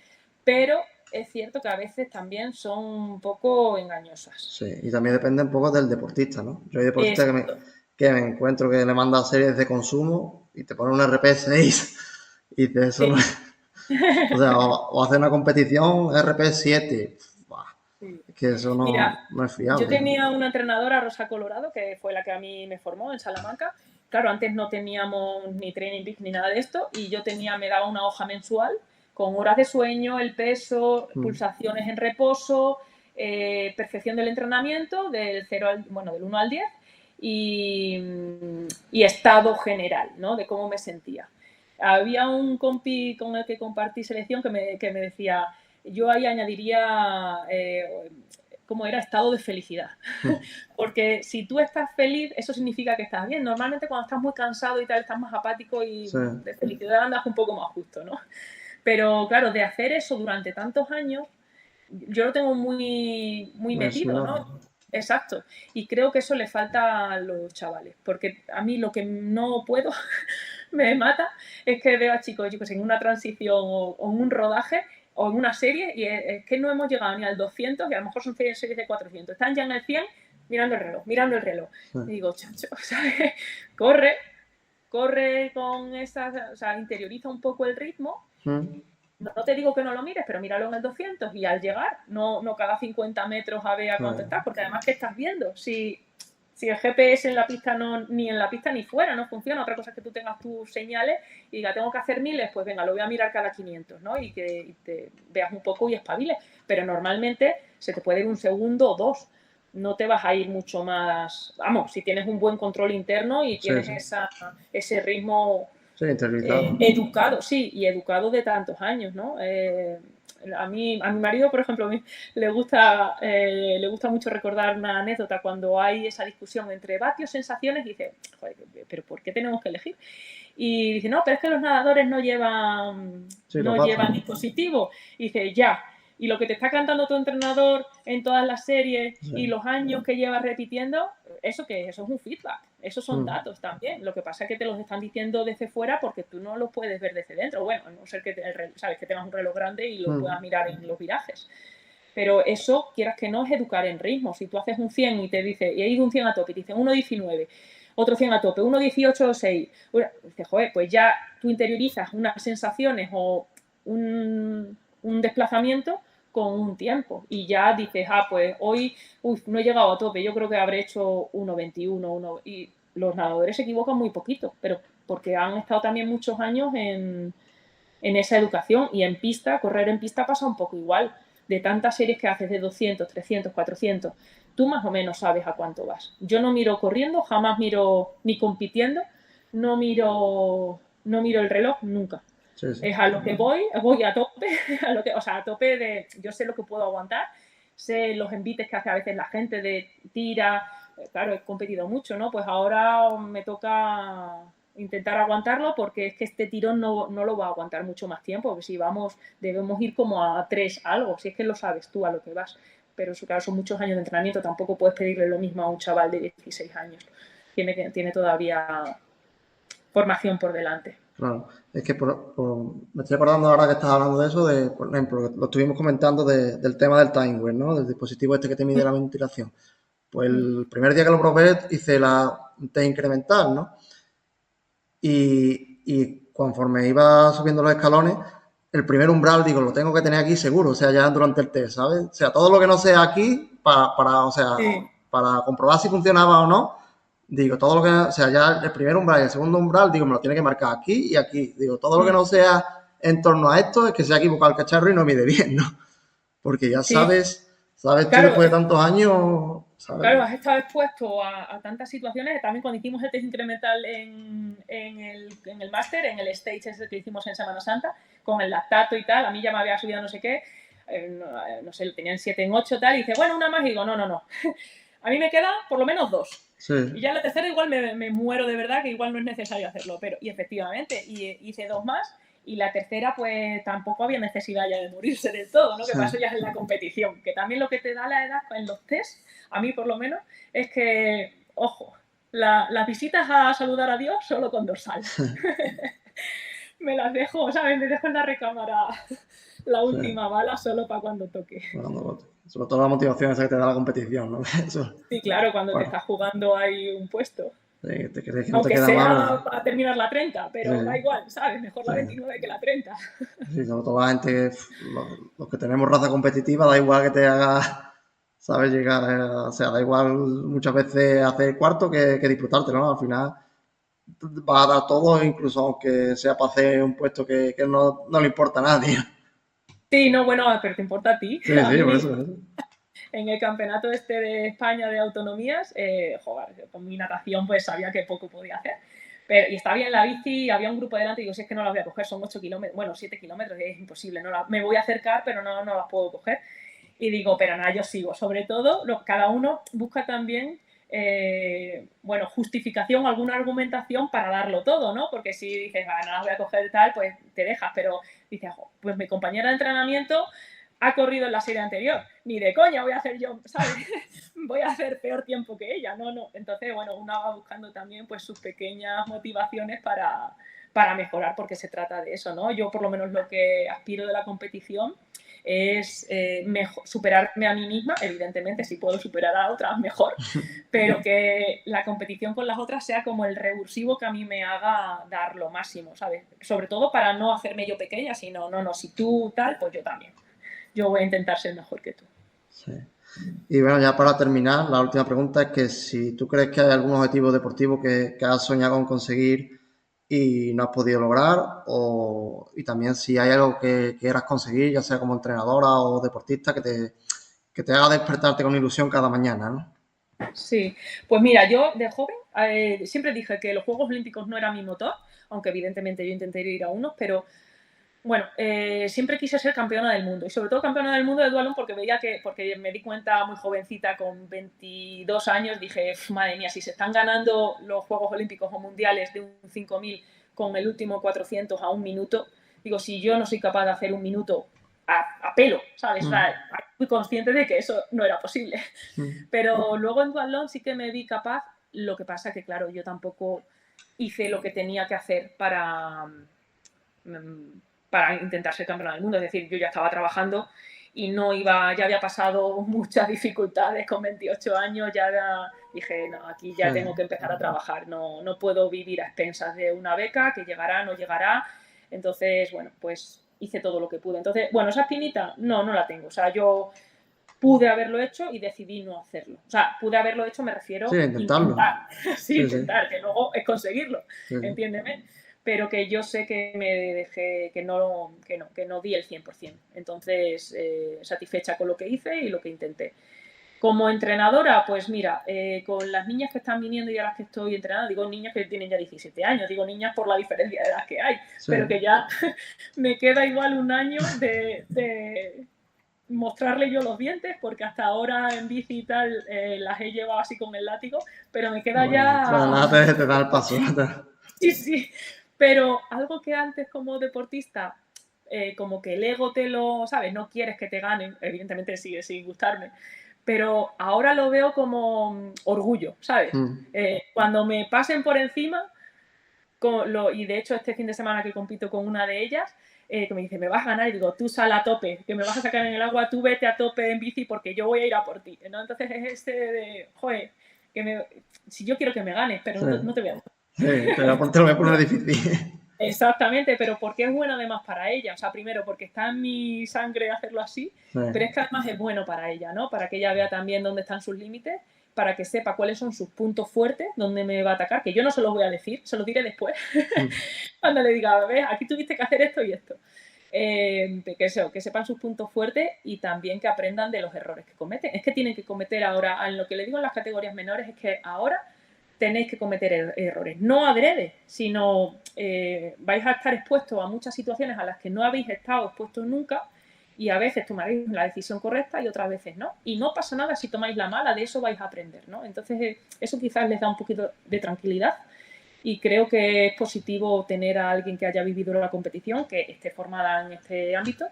B: pero es cierto que a veces también son un poco engañosas.
A: Sí, y también depende un poco del deportista, ¿no? Yo hay deportistas
B: Exacto.
A: que me encuentro que le mandan series de consumo y te ponen un RP6 y de eso
B: Sí.
A: no es. O sea, o hacer una competición RP7.
B: Sí.
A: Es que eso
B: Mira,
A: no es
B: yo
A: fiable.
B: tenía una entrenadora, Rosa Colorado, que fue la que a mí me formó en Salamanca. Claro, antes no teníamos ni Training Peaks ni nada de esto, y me daba una hoja mensual con horas de sueño, el peso, pulsaciones en reposo, percepción del entrenamiento, del 1 al 10, y estado general, ¿no? De cómo me sentía. Había un compi con el que compartí selección que me decía, yo ahí añadiría, ¿cómo era? Estado de felicidad. Porque si tú estás feliz, eso significa que estás bien. Normalmente cuando estás muy cansado y tal, estás más apático, y
A: Sí,
B: de felicidad andas un poco más justo, ¿no? Pero claro, de hacer eso durante tantos años, yo lo tengo muy, muy
A: muy
B: metido,
A: asimilado.
B: ¿no? Exacto. Y creo que eso le falta a los chavales, porque a mí lo que no puedo, me mata, es que veo a chicos, yo que sé, en una transición o en un rodaje o en una serie, y es que no hemos llegado ni al 200, y a lo mejor son series de 400. Están ya en el 100 mirando el reloj.
A: Sí.
B: Y digo, chacho, ¿sabes? Corre, corre con esa, o sea, interioriza un poco el ritmo. No te digo que no lo mires, pero míralo en el 200, y al llegar, no cada 50 metros a ver a cuánto estás, porque además, ¿qué estás viendo? Si el GPS en la pista ni en la pista ni fuera no funciona. Otra cosa es que tú tengas tus señales y digas, tengo que hacer miles, pues venga, lo voy a mirar cada 500, ¿no? Y que te veas un poco y espabiles. Pero normalmente se te puede ir un segundo o dos. No te vas a ir mucho más. Vamos, si tienes un buen control interno y
A: Sí,
B: tienes
A: sí.
B: ese ritmo
A: Sí, interiorizado.
B: educado, sí, y educado de tantos años, ¿no? A mi marido, por ejemplo, le gusta mucho recordar una anécdota cuando hay esa discusión entre vatios, sensaciones, y dice, joder, pero ¿por qué tenemos que elegir? Y dice, no, pero es que los nadadores no llevan,
A: Sí, los
B: no
A: datos.
B: llevan dispositivo. Y dice, ya. Y lo que te está cantando tu entrenador en todas las series
A: Sí.
B: y los años que llevas repitiendo, ¿eso qué es? Eso es un feedback. Esos son datos también. Lo que pasa es que te los están diciendo desde fuera porque tú no los puedes ver desde dentro. Bueno, a no ser que sabes que tengas un reloj grande y lo puedas mirar en los virajes. Pero eso, quieras que no, es educar en ritmo. Si tú haces un 100 y te dice, y he ido un 100 a tope, y te dicen 1,19, otro 100 a tope, 1,18,6, dices, joder, pues ya tú interiorizas unas sensaciones o un desplazamiento con un tiempo, y ya dices, pues hoy no he llegado a tope, yo creo que habré hecho 1,21, los nadadores se equivocan muy poquito, pero porque han estado también muchos años en esa educación, y en pista, correr en pista pasa un poco igual. De tantas series que haces de 200, 300, 400, tú más o menos sabes a cuánto vas. Yo no miro corriendo, jamás miro ni compitiendo, no miro el reloj nunca.
A: Sí, sí.
B: Es a lo que voy a tope, a tope de, yo sé lo que puedo aguantar, sé los envites que hace a veces la gente de tira, claro, he competido mucho, ¿no? Pues ahora me toca intentar aguantarlo, porque es que este tirón no lo va a aguantar mucho más tiempo, porque si vamos, debemos ir como a 3 algo, si es que lo sabes tú a lo que vas, pero eso, claro, son muchos años de entrenamiento, tampoco puedes pedirle lo mismo a un chaval de 16 años, tiene todavía formación por delante.
A: Claro, es que me estoy acordando ahora que estás hablando de eso, de, por ejemplo, lo estuvimos comentando del tema del TimeWare, ¿no? Del dispositivo este que te mide la ventilación. Pues el primer día que lo probé hice un test incremental, ¿no? Y conforme iba subiendo los escalones, el primer umbral, digo, lo tengo que tener aquí seguro, o sea, ya durante el test, ¿sabes? O sea, todo lo que no sea aquí, o sea,
B: Sí.
A: para comprobar si funcionaba o no, digo, todo lo que, o sea, ya el primer umbral y el segundo umbral, digo, me lo tiene que marcar aquí y aquí. Digo, todo lo que no sea en torno a esto es que se ha equivocado el cacharro y no mide bien, ¿no? Porque ya
B: Sí,
A: sabes tú
B: claro,
A: después de tantos años, ¿sabes?
B: claro, has estado expuesto a tantas situaciones. También cuando hicimos el test incremental en el máster, en el stage ese que hicimos en Semana Santa, con el lactato y tal, a mí ya me había subido no sé qué, no sé, lo tenían 7 en 8 tal, y dice, bueno, una más, y digo, no, no, no. A mí me queda por lo menos 2.
A: Sí,
B: Y ya en la tercera igual me muero de verdad, que igual no es necesario hacerlo. Y efectivamente, hice 2 más, y la tercera pues tampoco había necesidad ya de morirse del todo, ¿no? Que
A: sí,
B: pasó ya en la competición. Que también lo que te da la edad en los test, a mí por lo menos, es que, ojo, las visitas a saludar a Dios solo con dorsal. Me las dejo, ¿sabes? Me dejo en la recámara la
A: sí.
B: última bala solo para cuando toque.
A: Bueno, sobre todo la motivación esa que te da la competición, ¿no? Eso,
B: Sí, claro, cuando te
A: bueno,
B: estás jugando hay un puesto.
A: te crees que no te
B: Aunque
A: queda
B: sea
A: mal.
B: para terminar la 30,
A: Sí,
B: pero da igual, ¿sabes? Mejor
A: sí,
B: la 29 que la 30.
A: sí, sobre todo la gente, los que tenemos raza competitiva, da igual que te haga, sabes, llegar, o sea, da igual muchas veces hacer cuarto que disfrutártelo, ¿no? Al final vas a dar todo, incluso aunque sea para hacer un puesto que no le importa a nadie.
B: Sí, no, bueno, pero te importa a ti.
A: Sí,
B: A
A: sí,
B: mí
A: por
B: me
A: eso. Por eso.
B: en el campeonato este de España de autonomías, joder, con mi natación pues sabía que poco podía hacer. Pero, y estaba bien la bici, había un grupo delante y digo, si es que no las voy a coger, son 8 kilómetros, bueno, 7 kilómetros, es imposible, me voy a acercar, pero no las puedo coger. Y digo, pero nada, yo sigo. Sobre todo, cada uno busca también, bueno, justificación, alguna argumentación para darlo todo, ¿no? Porque si dices, no las voy a coger tal, pues te dejas, pero dices, pues mi compañera de entrenamiento ha corrido en la serie anterior, ni de coña voy a hacer yo, ¿sabes? Voy a hacer peor tiempo que ella, no. Entonces, bueno, una va buscando también pues sus pequeñas motivaciones para mejorar, porque se trata de eso, ¿no? Yo por lo menos lo que aspiro de la competición es superarme a mí misma, evidentemente si puedo superar a otras mejor, pero que la competición con las otras sea como el revulsivo que a mí me haga dar lo máximo, ¿sabes? Sobre todo para no hacerme yo pequeña, sino, no, si tú tal, pues yo también. Yo voy a intentar ser mejor que tú.
A: Sí. Y bueno, ya para terminar, la última pregunta es que si tú crees que hay algún objetivo deportivo que has soñado con conseguir y no has podido lograr, y también si hay algo que quieras conseguir, ya sea como entrenadora o deportista, que te haga despertarte con ilusión cada mañana, ¿no?
B: Sí, pues mira, yo de joven siempre dije que los Juegos Olímpicos no eran mi motor, aunque evidentemente yo intenté ir a unos, pero bueno, siempre quise ser campeona del mundo, y sobre todo campeona del mundo de duatlón, porque porque me di cuenta muy jovencita, con 22 años, dije, madre mía, si se están ganando los Juegos Olímpicos o Mundiales de un 5000 con el último 400 a un minuto, digo, si yo no soy capaz de hacer un minuto a pelo, ¿sabes? O sea, fui consciente de que eso no era posible. Pero luego en duatlón sí que me vi capaz, lo que pasa que, claro, yo tampoco hice lo que tenía que hacer para intentar ser campeona del mundo. Es decir, yo ya estaba trabajando y ya había pasado muchas dificultades con 28 años, dije, no, aquí ya tengo que empezar a trabajar, no puedo vivir a expensas de una beca que llegará, no llegará. Entonces, bueno, pues hice todo lo que pude. Entonces, bueno, esa espinita, no la tengo. O sea, yo pude haberlo hecho y decidí no hacerlo. O sea, pude haberlo hecho, me
A: Sí,
B: refiero
A: intentarlo.
B: intentar, sí,
A: Sí, sí,
B: intentar, que luego es conseguirlo,
A: sí, sí.
B: entiéndeme, pero que yo sé que me dejé, que no di el 100%. Entonces, satisfecha con lo que hice y lo que intenté. Como entrenadora, pues mira, con las niñas que están viniendo y a las que estoy entrenando, digo niñas que tienen ya 17 años, digo niñas por la diferencia de edad que hay,
A: Sí,
B: pero que ya me queda igual un año de mostrarle yo los dientes, porque hasta ahora en bici y tal las he llevado así con el látigo, pero me queda
A: bueno, pues
B: ya...
A: nada, te da el paso.
B: Sí, sí, pero algo que antes como deportista, como que el ego te lo, ¿sabes? No quieres que te ganen, evidentemente sigue sin gustarme, pero ahora lo veo como orgullo, ¿sabes?
A: Mm.
B: Cuando me pasen por encima, y de hecho este fin de semana que compito con una de ellas, que me dice, me vas a ganar, y digo, tú sal a tope, que me vas a sacar en el agua, tú vete a tope en bici porque yo voy a ir a por ti, ¿no? Entonces es este de, joder, si yo quiero que me ganes, pero
A: Sí,
B: no te voy a...
A: sí, te lo voy a poner difícil.
B: Exactamente, pero porque es bueno además para ella. O sea, primero porque está en mi sangre hacerlo así,
A: Sí,
B: pero es que además es bueno para ella, ¿no? Para que ella vea también dónde están sus límites, para que sepa cuáles son sus puntos fuertes, dónde me va a atacar, que yo no se los voy a decir, se los diré después,
A: mm,
B: cuando le diga, ves, aquí tuviste que hacer esto y esto. Que sepan sus puntos fuertes y también que aprendan de los errores que cometen. Es que tienen que cometer ahora, en lo que le digo en las categorías menores, es que ahora tenéis que cometer errores, no adrede, sino vais a estar expuestos a muchas situaciones a las que no habéis estado expuestos nunca y a veces tomaréis la decisión correcta y otras veces no. Y no pasa nada si tomáis la mala, de eso vais a aprender, ¿no? Entonces eso quizás les da un poquito de tranquilidad y creo que es positivo tener a alguien que haya vivido la competición, que esté formada en este ámbito,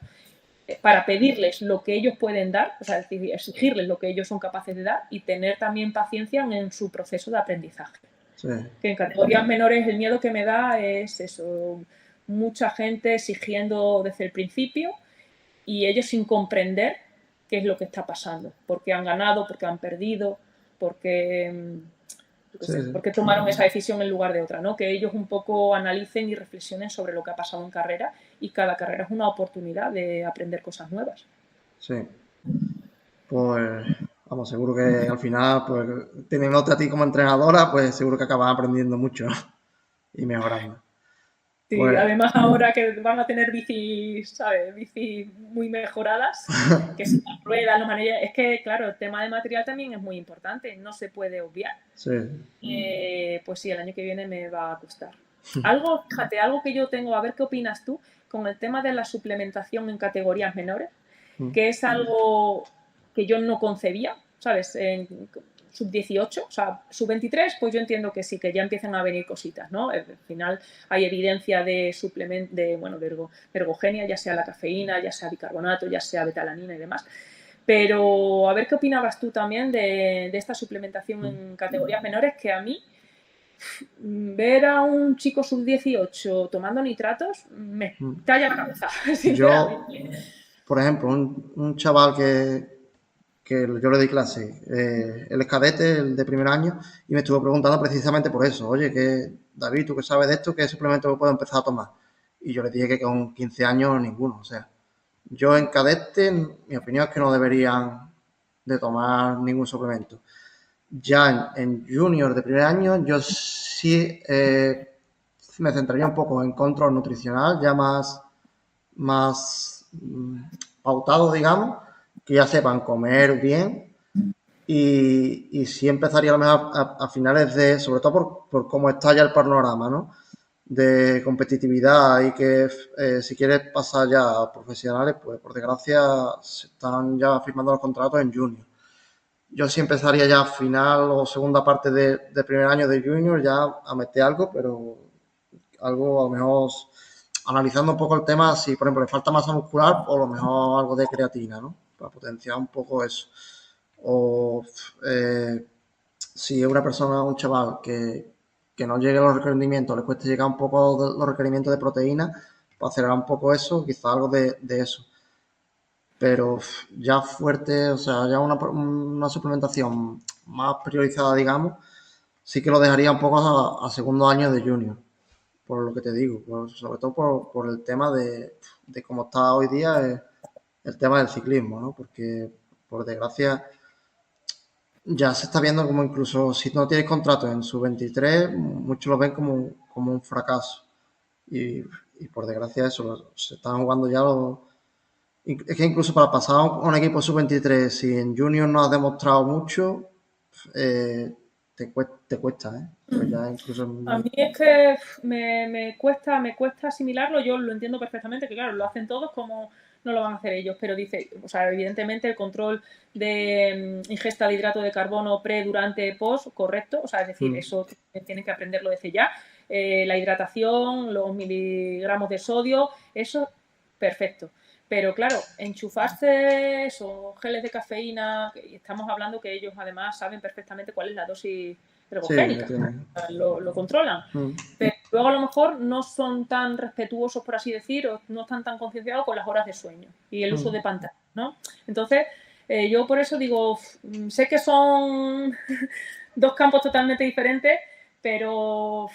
B: para pedirles lo que ellos pueden dar, o sea, es decir, exigirles lo que ellos son capaces de dar y tener también paciencia en su proceso de aprendizaje.
A: sí,
B: Que en categorías menores el miedo que me da es eso, mucha gente exigiendo desde el principio y ellos sin comprender qué es lo que está pasando, por qué han ganado, por qué han perdido, por qué, yo qué
A: sí,
B: sé,
A: sí.
B: por qué tomaron esa decisión en lugar de otra, ¿no? Que ellos un poco analicen y reflexionen sobre lo que ha pasado en carrera y cada carrera es una oportunidad de aprender cosas nuevas.
A: Sí. Pues, vamos, seguro que al final, pues, teniéndote a ti como entrenadora, pues seguro que acabas aprendiendo mucho, ¿no? Y mejorando.
B: Sí,
A: Pues,
B: además ahora que van a tener bicis, ¿sabes? Bicis muy mejoradas, que si las ruedas, los manillas, es que, claro, el tema de material también es muy importante, no se puede obviar.
A: sí,
B: Pues sí, el año que viene me va a costar. Algo, fíjate, algo que yo tengo, a ver qué opinas tú, con el tema de la suplementación en categorías menores,
A: mm,
B: que es algo que yo no concebía, ¿sabes? En sub-18, o sea, sub-23, pues yo entiendo que sí, que ya empiezan a venir cositas, ¿no? Al final hay evidencia de suplemento, de, bueno, de ergogenia, ya sea la cafeína, ya sea bicarbonato, ya sea betalanina y demás. Pero a ver qué opinabas tú también de esta suplementación
A: mm,
B: en categorías menores, que a mí ver a un chico sub-18 tomando nitratos me
A: mm.
B: talla la cabeza,
A: Yo,
B: sinceramente.
A: por ejemplo, un chaval que yo le di clase, él es cadete, el de primer año, y me estuvo preguntando precisamente por eso. Oye, que David, ¿tú qué sabes de esto? ¿Qué suplemento puedo empezar a tomar? Y yo le dije que con 15 años ninguno. O sea, yo en cadete, mi opinión es que no deberían de tomar ningún suplemento. Ya en junior de primer año, yo sí me centraría un poco en control nutricional, ya más pautado, digamos, que ya sepan comer bien y sí empezaría a lo mejor a finales de, sobre todo por cómo está ya el panorama, ¿no? De competitividad y que si quieres pasar ya a profesionales, pues por desgracia se están ya firmando los contratos en junior. Yo sí empezaría ya a final o segunda parte de primer año de junior ya a meter algo, pero algo a lo mejor analizando un poco el tema, si por ejemplo le falta masa muscular o a lo mejor algo de creatina, ¿no? Para potenciar un poco eso. O si es una persona, un chaval que no llegue a los requerimientos, le cueste llegar un poco a los requerimientos de proteína, para acelerar un poco eso, quizá algo de eso. Pero ya fuerte, o sea, ya una suplementación más priorizada, digamos, sí que lo dejaría un poco a segundo año de junior, por lo que te digo, sobre todo por el tema de cómo está hoy día el tema del ciclismo, ¿no? Porque por desgracia, ya se está viendo como incluso si no tienes contrato en sub-23, muchos lo ven como un fracaso. Y por desgracia eso, se están jugando ya los... Es que incluso para pasar a un equipo sub-23, si en junior no has demostrado mucho, te cuesta, ¿eh? Pues ya incluso...
B: A mí es que me cuesta asimilarlo, yo lo entiendo perfectamente, que claro, lo hacen todos como no lo van a hacer ellos, pero dice, o sea, evidentemente el control de ingesta de hidrato de carbono pre, durante, post, correcto, o sea, es decir, eso tienen que aprenderlo desde ya. La hidratación, los miligramos de sodio, eso, perfecto. Pero claro, enchufarse esos geles de cafeína, y estamos hablando que ellos además saben perfectamente cuál es la dosis
A: Sí,
B: ergogénica, lo controlan. Pero luego a lo mejor no son tan respetuosos, por así decir, o no están tan concienciados con las horas de sueño y el uso de pantalla, ¿no? Entonces, yo por eso digo, sé que son dos campos totalmente diferentes, pero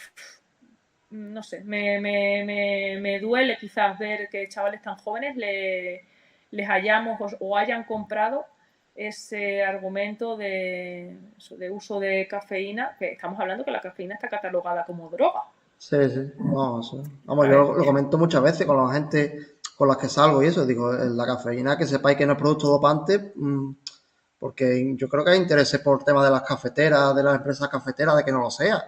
B: no sé, me duele quizás ver que chavales tan jóvenes les hayamos o hayan comprado ese argumento de uso de cafeína, que estamos hablando que la cafeína está catalogada como droga.
A: Sí, sí. No, sí. Vamos, yo lo comento muchas veces con la gente con las que salgo y eso. Digo, la cafeína, que sepáis que no es producto dopante, porque yo creo que hay intereses por el tema de las cafeteras, de las empresas cafeteras, de que no lo sea.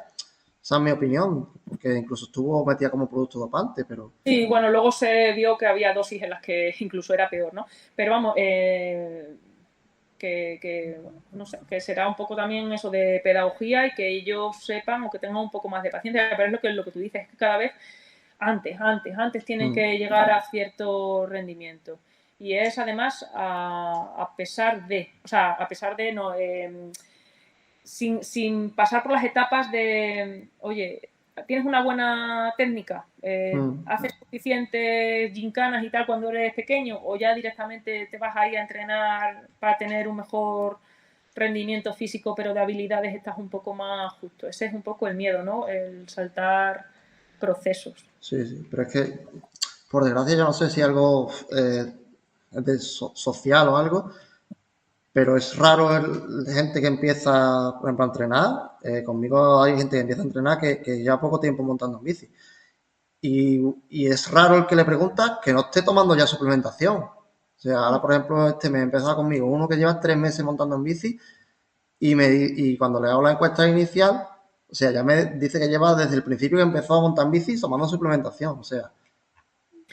A: Esa es mi opinión, porque incluso estuvo metida como producto dopante, pero...
B: Sí, bueno, luego se vio que había dosis en las que incluso era peor, ¿no? Pero vamos, bueno, no sé, que será un poco también eso de pedagogía y que ellos sepan o que tengan un poco más de paciencia, pero es lo que tú dices, es que cada vez antes tienen que llegar a cierto rendimiento. Y es además a pesar de, o sea, a pesar de no, sin pasar por las etapas de, oye, tienes una buena técnica, haces suficientes gincanas y tal cuando eres pequeño, o ya directamente te vas a ir a entrenar para tener un mejor rendimiento físico, pero de habilidades estás un poco más justo. Ese es un poco el miedo, ¿no? El saltar procesos.
A: Sí, sí, pero es que, por desgracia, yo no sé si algo social o algo, pero es raro gente que empieza, por ejemplo, a entrenar. Conmigo hay gente que empieza a entrenar que lleva poco tiempo montando en bici. Y es raro el que le pregunta que no esté tomando ya suplementación. O sea, ahora, por ejemplo, me ha empezado conmigo uno que lleva 3 meses montando en bici y cuando le hago la encuesta inicial, o sea, ya me dice que lleva desde el principio que empezó a montar en bici tomando suplementación. O sea,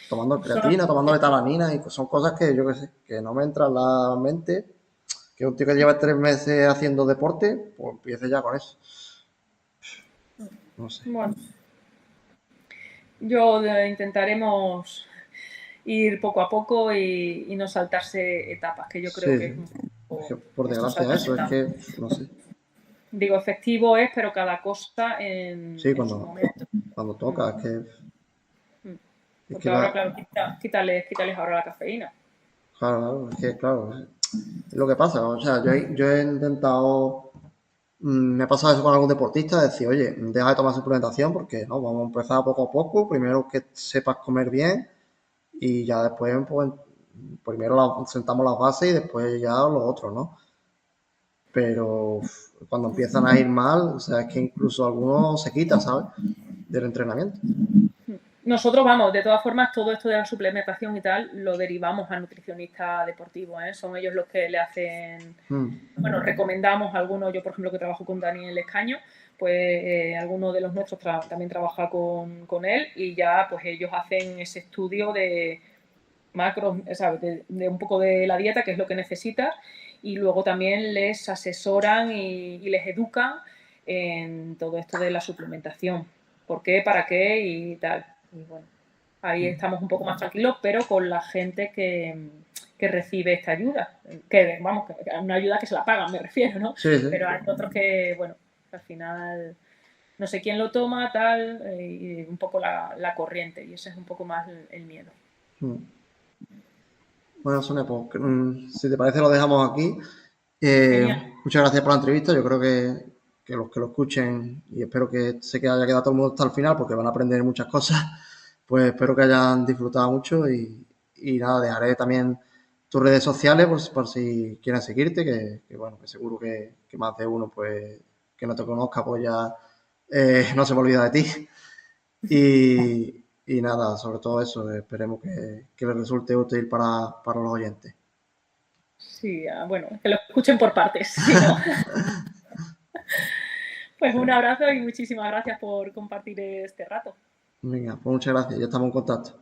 A: tomando creatina, tomando betalanina y son cosas que yo que sé, que no me entran en la mente. Que un tío que lleva 3 meses haciendo deporte, pues empiece ya con eso. No sé.
B: Bueno, intentaremos ir poco a poco y no saltarse etapas, que yo creo que es
A: Sí,
B: un
A: es
B: poco
A: que por
B: esto,
A: desgracia
B: saltarse
A: eso, es
B: etapas.
A: que no sé.
B: Digo, efectivo es, pero cada cosa
A: Sí,
B: en su momento.
A: cuando toca, es
B: Porque
A: que
B: ahora,
A: va,
B: claro, quítales ahora la cafeína.
A: claro, es que claro, es lo que pasa, o sea, yo he intentado, me ha pasado eso con algún deportista, decir, oye, deja de tomar suplementación porque no, vamos a empezar poco a poco, primero que sepas comer bien y ya después, pues, primero sentamos las bases y después ya los otros, ¿no? Pero cuando empiezan a ir mal, o sea, es que incluso algunos se quitan, ¿sabes? Del entrenamiento.
B: Nosotros vamos, de todas formas, todo esto de la suplementación y tal lo derivamos a nutricionistas deportivos, ¿eh? Son ellos los que le hacen, bueno, recomendamos a algunos, yo por ejemplo que trabajo con Daniel Escaño, pues alguno de los nuestros también trabaja con él y ya pues ellos hacen ese estudio de macros, ¿sabes? De un poco de la dieta, que es lo que necesitas, y luego también les asesoran y les educan en todo esto de la suplementación. ¿Por qué? ¿Para qué? Y tal. Y bueno, ahí estamos un poco más tranquilos, pero con la gente que recibe esta ayuda. Que, vamos, que una ayuda que se la pagan, me refiero, ¿no?
A: Sí, sí.
B: Pero hay otros que, bueno, al final no sé quién lo toma, tal, y un poco la corriente, y ese es un poco más el miedo.
A: Bueno, Sonia, pues si te parece lo dejamos aquí.
B: Genial.
A: Muchas gracias por la entrevista. Yo creo que los que lo escuchen, y espero que se haya quedado todo el mundo hasta el final porque van a aprender muchas cosas, pues espero que hayan disfrutado mucho y nada, dejaré también tus redes sociales por si quieren seguirte, que bueno, que seguro que más de uno pues que no te conozca pues ya no se me olvida de ti. Y nada, sobre todo eso, esperemos que les resulte útil para los oyentes.
B: Sí, bueno, que lo escuchen por partes, si no. Pues un abrazo y muchísimas gracias por compartir este rato.
A: Venga, pues muchas gracias, ya estamos en contacto.